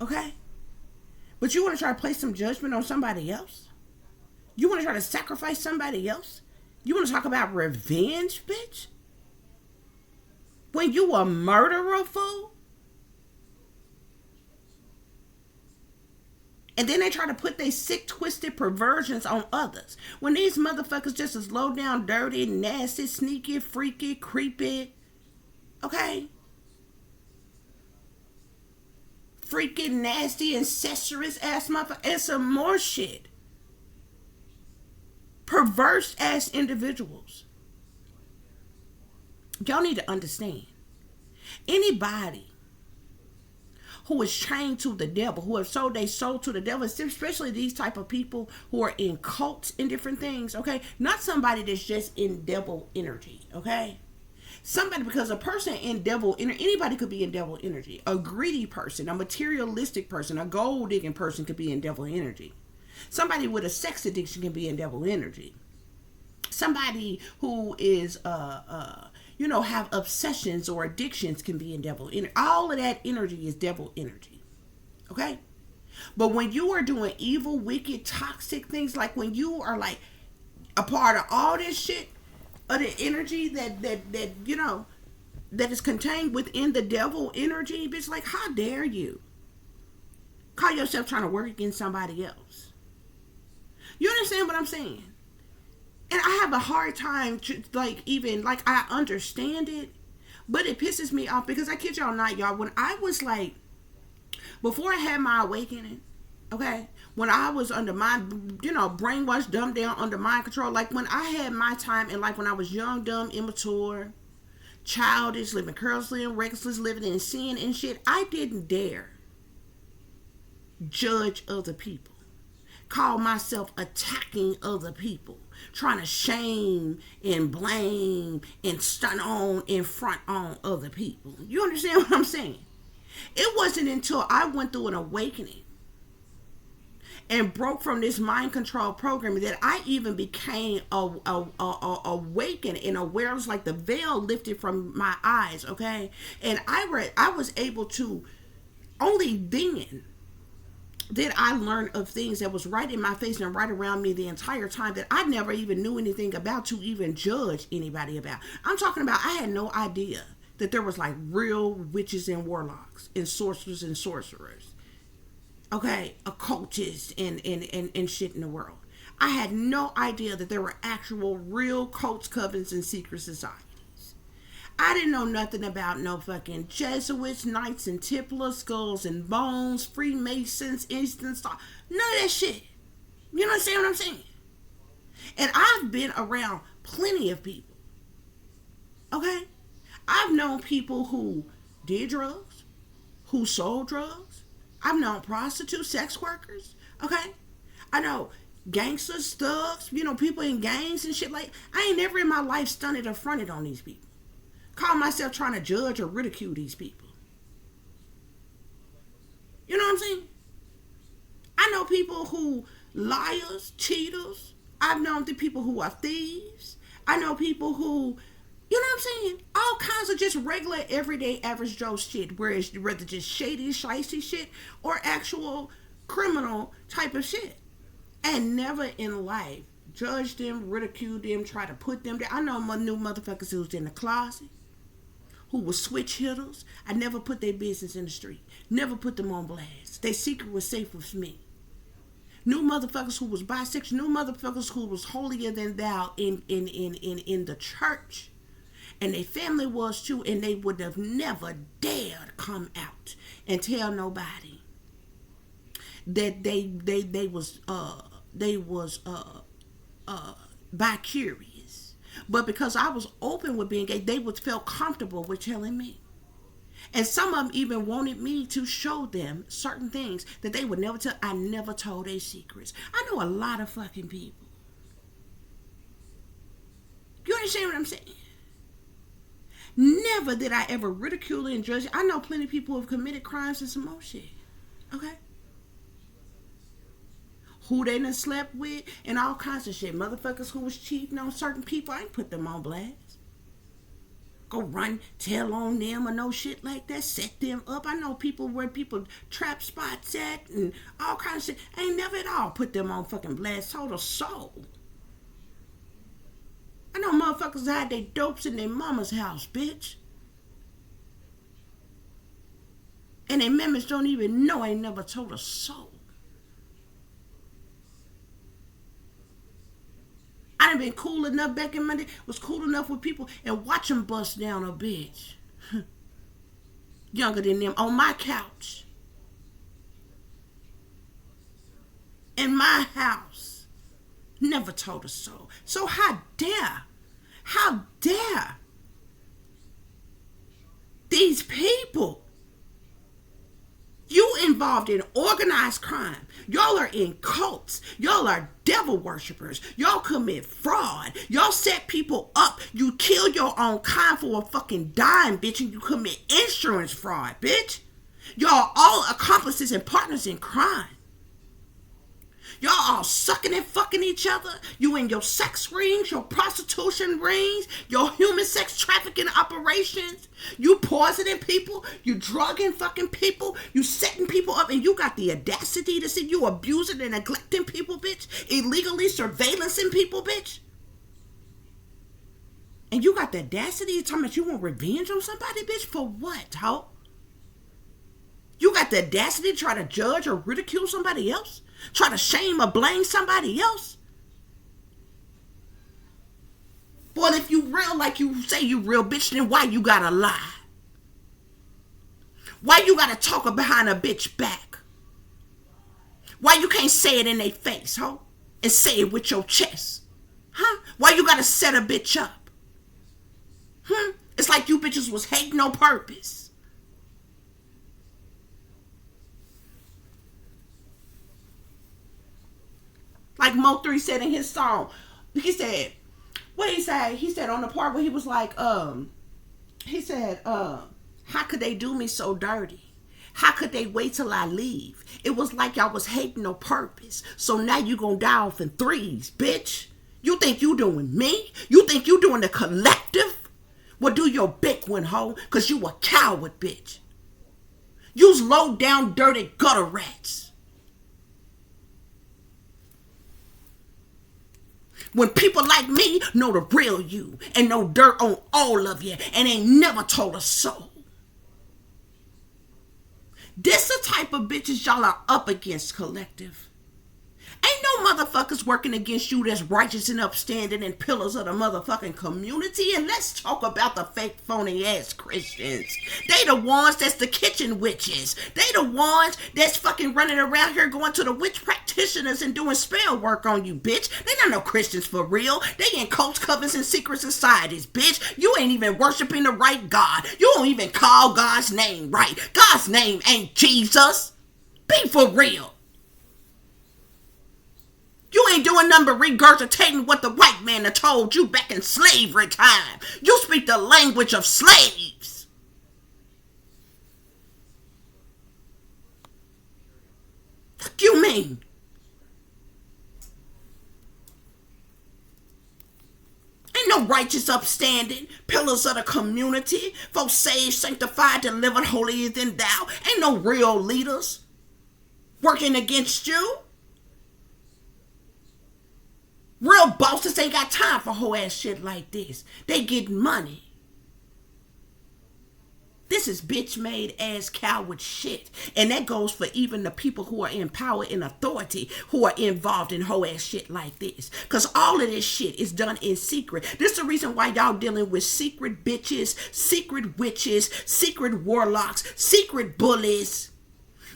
Okay? But you want to try to place some judgment on somebody else? You want to try to sacrifice somebody else? You want to talk about revenge, bitch? When you a murderer, fool? And then they try to put their sick, twisted perversions on others. When these motherfuckers just as low down, dirty, nasty, sneaky, freaky, creepy. Okay? Freaking nasty, incestuous ass motherfucker. And some more shit. Perverse ass individuals. Y'all need to understand. Anybody who is chained to the devil, who have sold their soul to the devil, especially these type of people who are in cults and different things, okay? Not somebody that's just in devil energy, okay? Somebody, because a person in devil energy, anybody could be in devil energy. A greedy person, a materialistic person, a gold digging person could be in devil energy. Somebody with a sex addiction can be in devil energy. Somebody who is have obsessions or addictions can be in devil energy. All of that energy is devil energy. Okay? But when you are doing evil, wicked, toxic things, like when you are like a part of all this shit, of the energy that is contained within the devil energy, bitch, like, how dare you call yourself trying to work against somebody else? You understand what I'm saying? And I have a hard time to, I understand it, but it pisses me off because I kid y'all not, y'all, when I was like, before I had my awakening, okay, when I was under my, brainwashed, dumbed down, under mind control, like when I had my time in life when I was young, dumb, immature, childish, living carelessly and recklessly, living in sin and shit, I didn't dare judge other people. Call myself attacking other people, trying to shame and blame and stun on and front on other people. You understand what I'm saying? It wasn't until I went through an awakening and broke from this mind control program that I even became awakened and aware. It was like the veil lifted from my eyes, okay? And I was able to, only then did I learn of things that was right in my face and right around me the entire time that I never even knew anything about to even judge anybody about. I'm talking about, I had no idea that there was like real witches and warlocks and sorcerers and sorcerers. Okay, occultists and shit in the world. I had no idea that there were actual real cults, covens, and secret societies. I didn't know nothing about no fucking Jesuits, Knights and Templars, Skulls and Bones, Freemasons, Instant Star. None of that shit. You understand what I'm saying? And I've been around plenty of people. Okay? I've known people who did drugs, who sold drugs. I've known prostitutes, sex workers. Okay? I know gangsters, thugs, people in gangs and shit like. I ain't never in my life stunted or fronted on these people. Call myself trying to judge or ridicule these people. You know what I'm saying? I know people who liars, cheaters. I've known the people who are thieves. I know people who, you know what I'm saying? All kinds of just regular, everyday, average Joe shit. Whether just shady, shicey shit or actual criminal type of shit. And never in life judge them, ridicule them, try to put them down. I know my new motherfuckers who was in the closet, who were switch hitters. I never put their business in the street. Never put them on blast. Their secret was safe with me. New motherfuckers who was bisexual. New motherfuckers who was holier than thou in the church. And their family was too. And they would have never dared come out and tell nobody that they was bi-curious. But because I was open with being gay, they would feel comfortable with telling me. And some of them even wanted me to show them certain things that they would never tell. I never told their secrets. I know a lot of fucking people. You understand what I'm saying? Never did I ever ridicule and judge. I know plenty of people who have committed crimes and some more shit. Okay? Who they done slept with and all kinds of shit. Motherfuckers who was cheating on certain people. I ain't put them on blast. Go run, tell on them or no shit like that. Set them up. I know people where people trap spots at and all kinds of shit. I ain't never at all put them on fucking blast. Total soul. I know motherfuckers had their dopes in their mama's house, bitch. And their members don't even know. I ain't never told a soul. I done been cool enough back in my day, was cool enough with people and watch them bust down a bitch. Younger than them on my couch. In my house. Never told a soul. So how dare these people, you involved in organized crime. Y'all are in cults. Y'all are devil worshippers. Y'all commit fraud. Y'all set people up. You kill your own kind for a fucking dime, bitch, and you commit insurance fraud, bitch. Y'all all accomplices and partners in crime. Y'all all sucking and fucking each other. You in your sex rings, your prostitution rings, your human sex trafficking operations. You poisoning people. You drugging fucking people. You setting people up. And you got the audacity to see you abusing and neglecting people, bitch. Illegally surveillancing people, bitch. And you got the audacity to tell me you want revenge on somebody, bitch? For what, ho? You got the audacity to try to judge or ridicule somebody else? Try to shame or blame somebody else? Boy, if you real like you say you real, bitch, then why you gotta lie? Why you gotta talk behind a bitch back? Why you can't say it in their face, huh? And say it with your chest? Huh? Why you gotta set a bitch up? It's like you bitches was hating on purpose. Like Mo3 said in his song. He said, what did he say? He said on the part where he was like, how could they do me so dirty? How could they wait till I leave? It was like y'all was hating on purpose. So now you gonna die off in threes, bitch. You think you doing me? You think you doing the collective? Well, do your big one, hoe, cause you a coward, bitch. You's low down, dirty gutter rats. When people like me know the real you and know dirt on all of you and ain't never told a soul. This the type of bitches y'all are up against, collective. Ain't no motherfuckers working against you that's righteous and upstanding and pillars of the motherfucking community. And let's talk about the fake phony ass Christians. They the ones that's the kitchen witches. They the ones that's fucking running around here going to the witch practitioners and doing spell work on you, bitch. They not no Christians for real. They in cults, covens, and secret societies, bitch. You ain't even worshiping the right God. You don't even call God's name right. God's name ain't Jesus. Be for real. You ain't doing nothing but regurgitating what the white man had told you back in slavery time. You speak the language of slaves. What you mean? Ain't no righteous upstanding, pillars of the community, folks saved, sanctified, delivered, holy than thou. Ain't no real leaders working against you. Real bosses ain't got time for whole ass shit like this. They get money. This is bitch made ass coward shit. And that goes for even the people who are in power and authority who are involved in whole ass shit like this. Because all of this shit is done in secret. This is the reason why y'all dealing with secret bitches, secret witches, secret warlocks, secret bullies,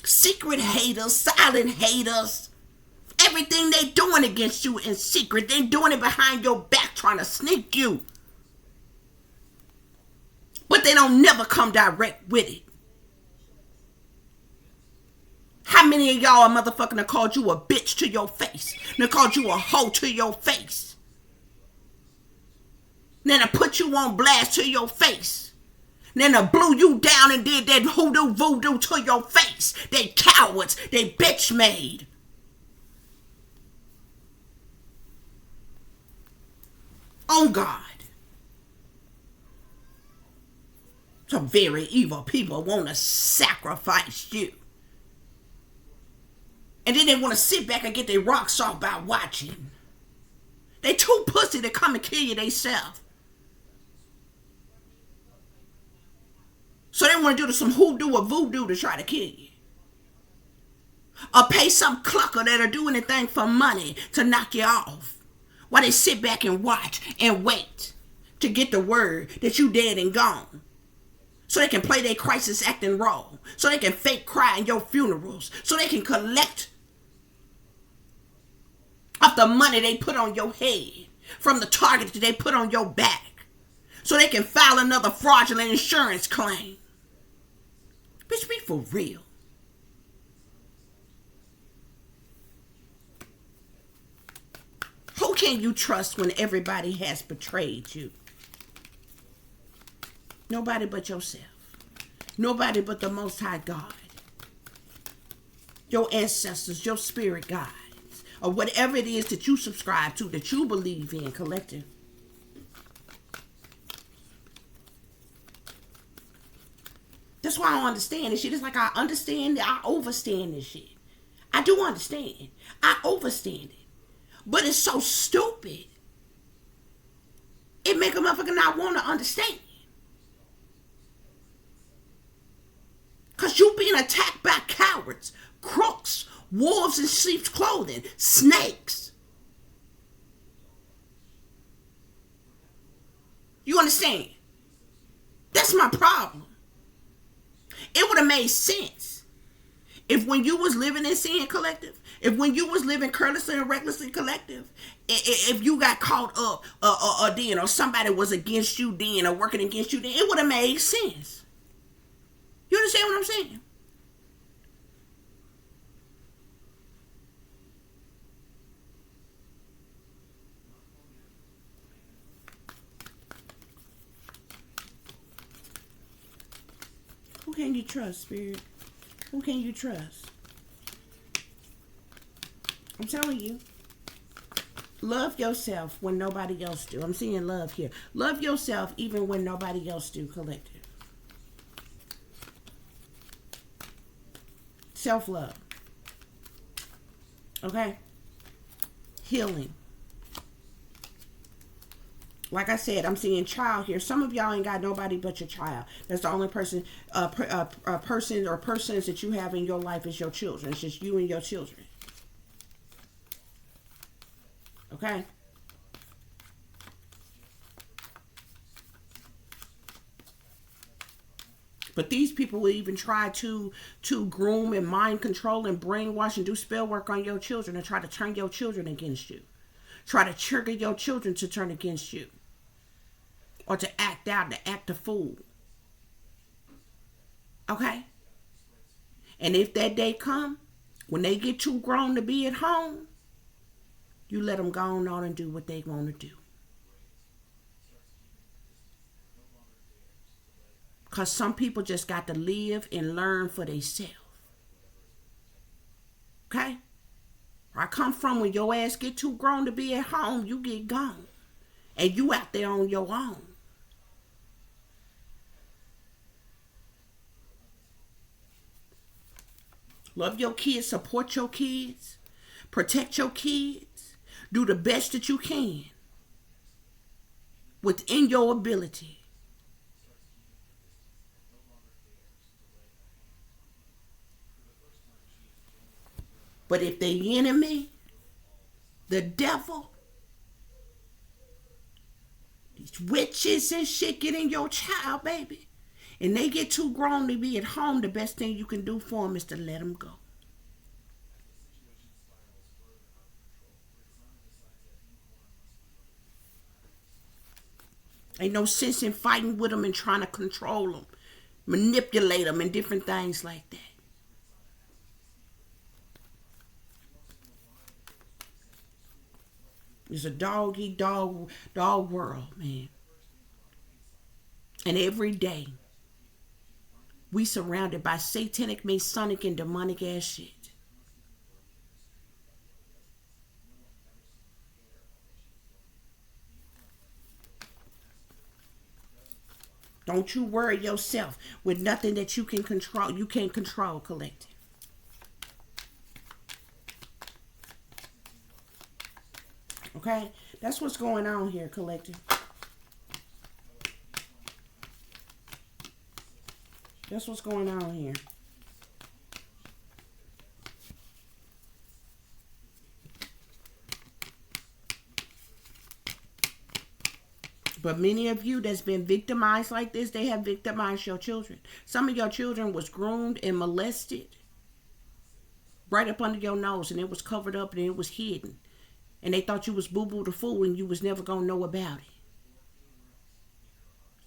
secret haters, silent haters. Everything they doing against you in secret. They doing it behind your back trying to sneak you. But they don't never come direct with it. How many of y'all are motherfucking have called you a bitch to your face? They called you a hoe to your face. Then they put you on blast to your face. Then they blew you down and did that hoodoo voodoo to your face. They cowards. They bitch made. Oh God. Some very evil people want to sacrifice you. And then they want to sit back and get their rocks off by watching. They too pussy to come and kill you themselves. So they want to do some hoodoo or voodoo to try to kill you. Or pay some clucker that'll do anything for money to knock you off. While they sit back and watch and wait to get the word that you dead and gone. So they can play their crisis acting role. So they can fake cry in your funerals. So they can collect off the money they put on your head from the target that they put on your back. So they can file another fraudulent insurance claim. Bitch, be for real. Who can you trust when everybody has betrayed you? Nobody but yourself. Nobody but the Most High God. Your ancestors, your spirit guides, or whatever it is that you subscribe to, that you believe in, collective. That's why I don't understand this shit. It's like I understand, I overstand this shit. I do understand. I overstand it. But it's so stupid. It make a motherfucker not want to understand. Because you being attacked by cowards, crooks, wolves in sheep's clothing, snakes. You understand? That's my problem. It would have made sense if when you was living in sin, collective, if when you was living carelessly and recklessly, collective, if you got caught up or then, or somebody was against you then or working against you then, it would have made sense. You understand what I'm saying? Who can you trust, Spirit? Who can you trust? I'm telling you. Love yourself when nobody else do. I'm seeing love here. Love yourself even when nobody else do, collective. Self-love. Okay? Healing. Like I said, I'm seeing child here. Some of y'all ain't got nobody but your child. That's the only person, person or persons that you have in your life is your children. It's just you and your children. Okay? But these people will even try to groom and mind control and brainwash and do spell work on your children and try to turn your children against you. Try to trigger your children to turn against you. Or to act out, to act a fool. Okay? And if that day come, when they get too grown to be at home, you let them go on and do what they want to do. Because some people just got to live and learn for themselves. Okay? Where I come from, when your ass get too grown to be at home, you get gone. And you out there on your own. Love your kids, support your kids, protect your kids, do the best that you can within your ability. But if the enemy, the devil, these witches and shit get in your child, baby, and they get too grown to be at home, the best thing you can do for them is to let them go. Ain't no sense in fighting with them and trying to control them, manipulate them, and different things like that. It's a dog world, man. And every day, we surrounded by satanic, masonic, and demonic ass shit. Don't you worry yourself with nothing that you can control. You can't control, collective. Okay? That's what's going on here, collective. That's what's going on here. But many of you that's been victimized like this, they have victimized your children. Some of your children was groomed and molested right up under your nose, and it was covered up and it was hidden. And they thought you was boo-boo the fool and you was never going to know about it.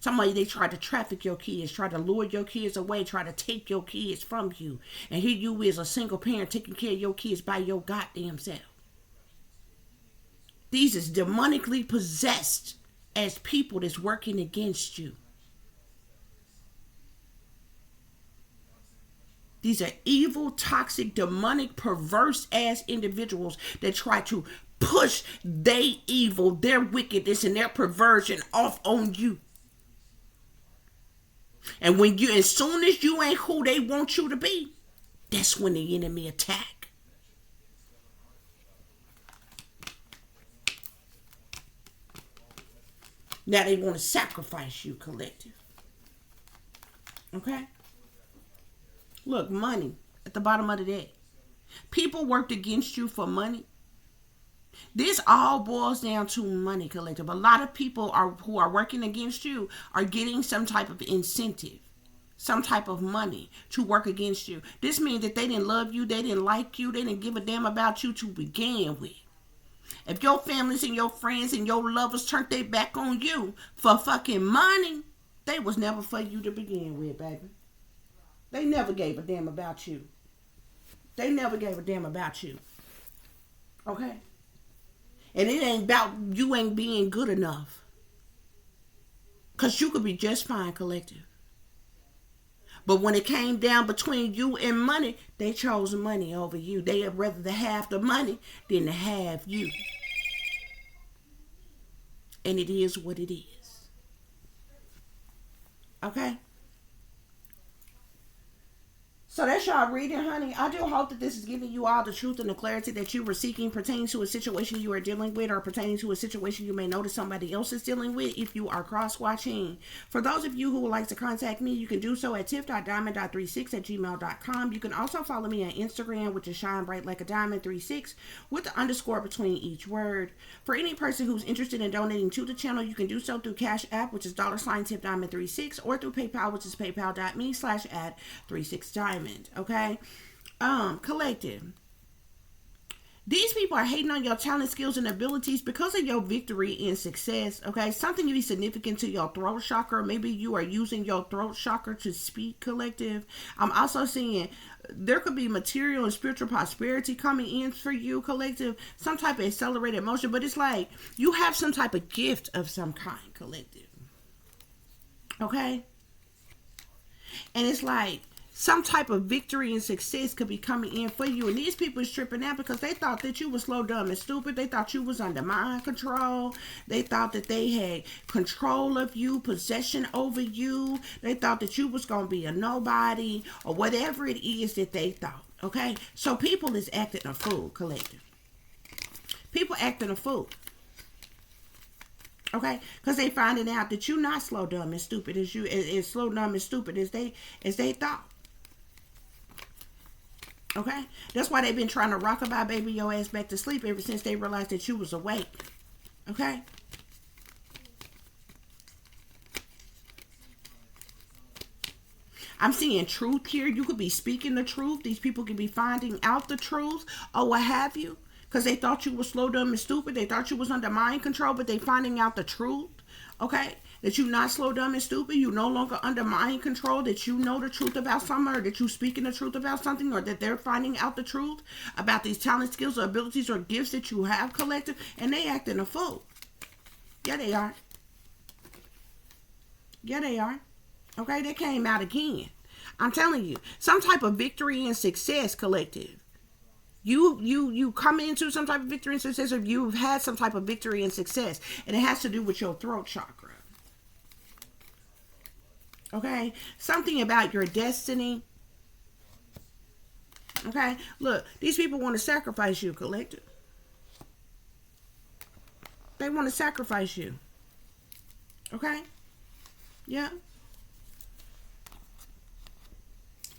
Somebody, they tried to traffic your kids, try to lure your kids away, try to take your kids from you. And here you is, a single parent taking care of your kids by your goddamn self. These is demonically possessed as people that's working against you. These are evil, toxic, demonic, perverse ass individuals that try to push their evil, their wickedness, and their perversion off on you. And when you, as soon as you ain't who they want you to be, that's when the enemy attack. Now they want to sacrifice you, collective. Okay? Look, money at the bottom of the deck. People worked against you for money. This all boils down to money, collective. A lot of people who are working against you are getting some type of incentive, some type of money to work against you. This means that they didn't love you, they didn't like you, they didn't give a damn about you to begin with. If your families and your friends and your lovers turned their back on you for fucking money, they was never for you to begin with, baby. They never gave a damn about you. They never gave a damn about you. Okay? And it ain't about you ain't being good enough. Because you could be just fine, collective. But when it came down between you and money, they chose money over you. They had rather to have the money than to have you. And it is what it is. Okay? So that's y'all reading, honey. I do hope that this is giving you all the truth and the clarity that you were seeking pertaining to a situation you are dealing with, or pertaining to a situation you may notice somebody else is dealing with if you are cross-watching. For those of you who would like to contact me, you can do so at tiff.diamond.36@gmail.com. You can also follow me on Instagram, which is shine bright like a diamond 36 with the underscore between each word. For any person who's interested in donating to the channel, you can do so through CASHAPP, which is $tiffdiamond36, or through PayPal, which is paypal.me/@36diamond. Okay, collective. These people are hating on your talent, skills, and abilities because of your victory and success. Okay, something to be significant to your throat chakra. Maybe you are using your throat chakra to speak, collective. I'm also seeing there could be material and spiritual prosperity coming in for you, collective. Some type of accelerated motion, but it's like you have some type of gift of some kind, collective. Okay, and it's like some type of victory and success could be coming in for you. And these people is tripping out because they thought that you was slow, dumb, and stupid. They thought you was under mind control. They thought that they had control of you, possession over you. They thought that you was going to be a nobody, or whatever it is that they thought. Okay? So people is acting a fool, collective. People acting a fool. Okay? Because they finding out that you're not slow, dumb, and stupid as slow, dumb, and stupid as they thought. Okay, that's why they've been trying to rockabye baby your ass back to sleep ever since they realized that you was awake. Okay, I'm seeing truth here. You could be speaking the truth. These people could be finding out the truth, or what have you, because they thought you were slow, dumb, and stupid. They thought you was under mind control, but they finding out the truth. Okay, that you not slow, dumb, and stupid. You no longer under mind control. That you know the truth about something, or that you speaking the truth about something, or that they're finding out the truth about these talent, skills, or abilities, or gifts that you have, collective, and they acting a fool. Yeah, they are. Yeah, they are. Okay, they came out again. I'm telling you, some type of victory and success, collective. You come into some type of victory and success, or you've had some type of victory and success, and it has to do with your throat chakra. Okay, something about your destiny. Okay, look, these people want to sacrifice you, collective. They want to sacrifice you. Okay, yeah,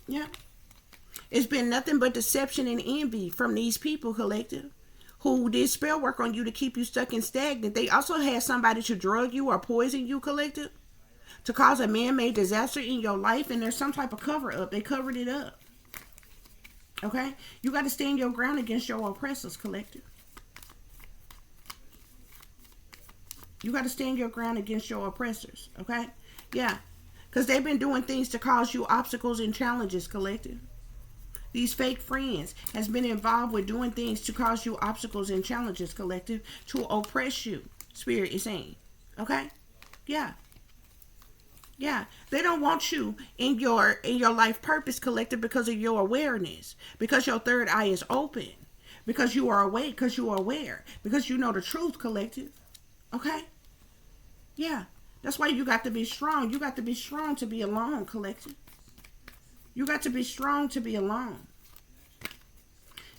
yeah. It's been nothing but deception and envy from these people, collective, who did spell work on you to keep you stuck and stagnant. They also had somebody to drug you or poison you, collective, to cause a man-made disaster in your life, and there's some type of cover-up. They covered it up. Okay? You got to stand your ground against your oppressors, collective. You got to stand your ground against your oppressors. Okay? Yeah. Because they've been doing things to cause you obstacles and challenges, collective. These fake friends has been involved with doing things to cause you obstacles and challenges, collective, to oppress you. Spirit is saying. Okay? Yeah. Yeah. They don't want you in your life purpose, collective, because of your awareness. Because your third eye is open. Because you are awake, because you are aware. Because you know the truth, collective. Okay? Yeah. That's why you got to be strong. You got to be strong to be alone, collective. You got to be strong to be alone.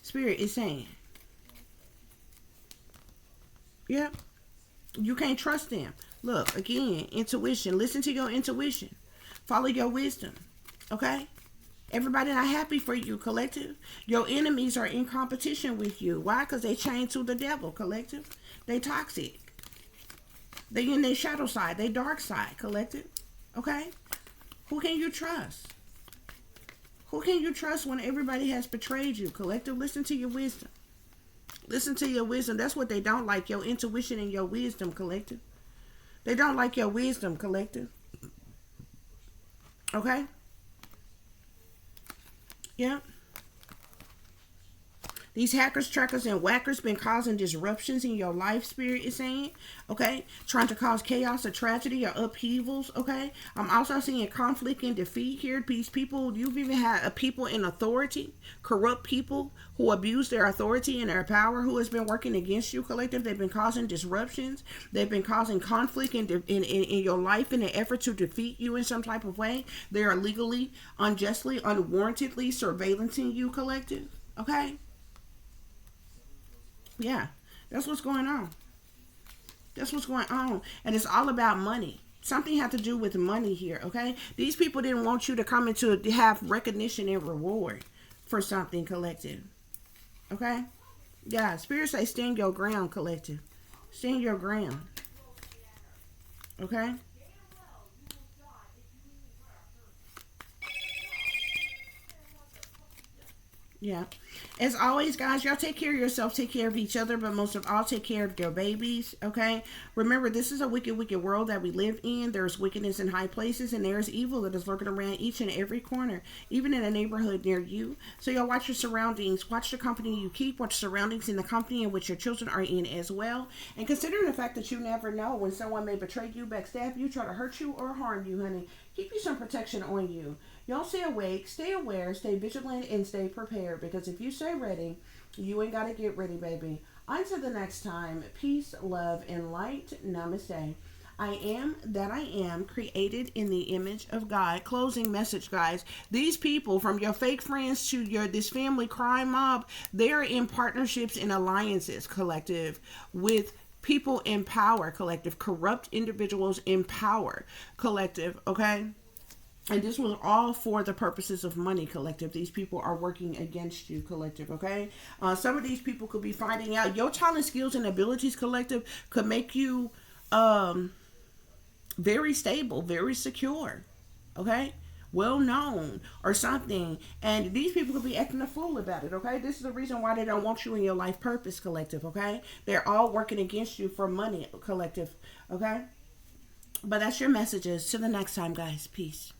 Spirit is saying. Yeah. You can't trust them. Look, again, intuition. Listen to your intuition. Follow your wisdom. Okay? Everybody not happy for you, collective. Your enemies are in competition with you. Why? Because they chained to the devil, collective. They toxic. They in their shadow side. They dark side, collective. Okay? Who can you trust? Who can you trust when everybody has betrayed you, collective? Listen to your wisdom. Listen to your wisdom. That's what they don't like, your intuition and your wisdom, collective. They don't like your wisdom, collective. Okay? Yeah. These hackers, trackers, and whackers been causing disruptions in your life, Spirit is saying, okay? Trying to cause chaos or tragedy or upheavals, okay? I'm also seeing conflict and defeat here. These people, you've even had people in authority, corrupt people who abuse their authority and their power, who has been working against you, collective. They've been causing disruptions. They've been causing conflict in your life in an effort to defeat you in some type of way. They are legally, unjustly, unwarrantedly surveillancing you, collective, okay? Yeah, that's what's going on. That's what's going on. And it's all about money. Something had to do with money here, okay? These people didn't want you to come into have recognition and reward for something, collective. Okay? Yeah, Spirit say stand your ground, collective. Stand your ground. Okay? Yeah. As always, guys, y'all take care of yourself, take care of each other, but most of all, take care of your babies, okay? Remember, this is a wicked, wicked world that we live in. There's wickedness in high places, and there's evil that is lurking around each and every corner, even in a neighborhood near you. So y'all watch your surroundings, watch the company you keep, watch surroundings in the company in which your children are in as well. And considering the fact that you never know when someone may betray you, backstab you, try to hurt you, or harm you, honey, keep you some protection on you. Y'all stay awake, stay aware, stay vigilant, and stay prepared. Because if you stay ready, you ain't got to get ready, baby. Until the next time, peace, love, and light. Namaste. I am that I am, created in the image of God. Closing message, guys. These people, from your fake friends to this family crime mob, they're in partnerships and alliances, collective, with people in power, collective. Corrupt individuals in power, collective, okay? And this was all for the purposes of money, collective. These people are working against you, collective, okay? Some of these people could be finding out your talent, skills, and abilities, collective, could make you very stable, very secure, okay? Well known or something. And these people could be acting a fool about it, okay? This is the reason why they don't want you in your life purpose, collective, okay? They're all working against you for money, collective, okay? But that's your messages. Till the next time, guys. Peace.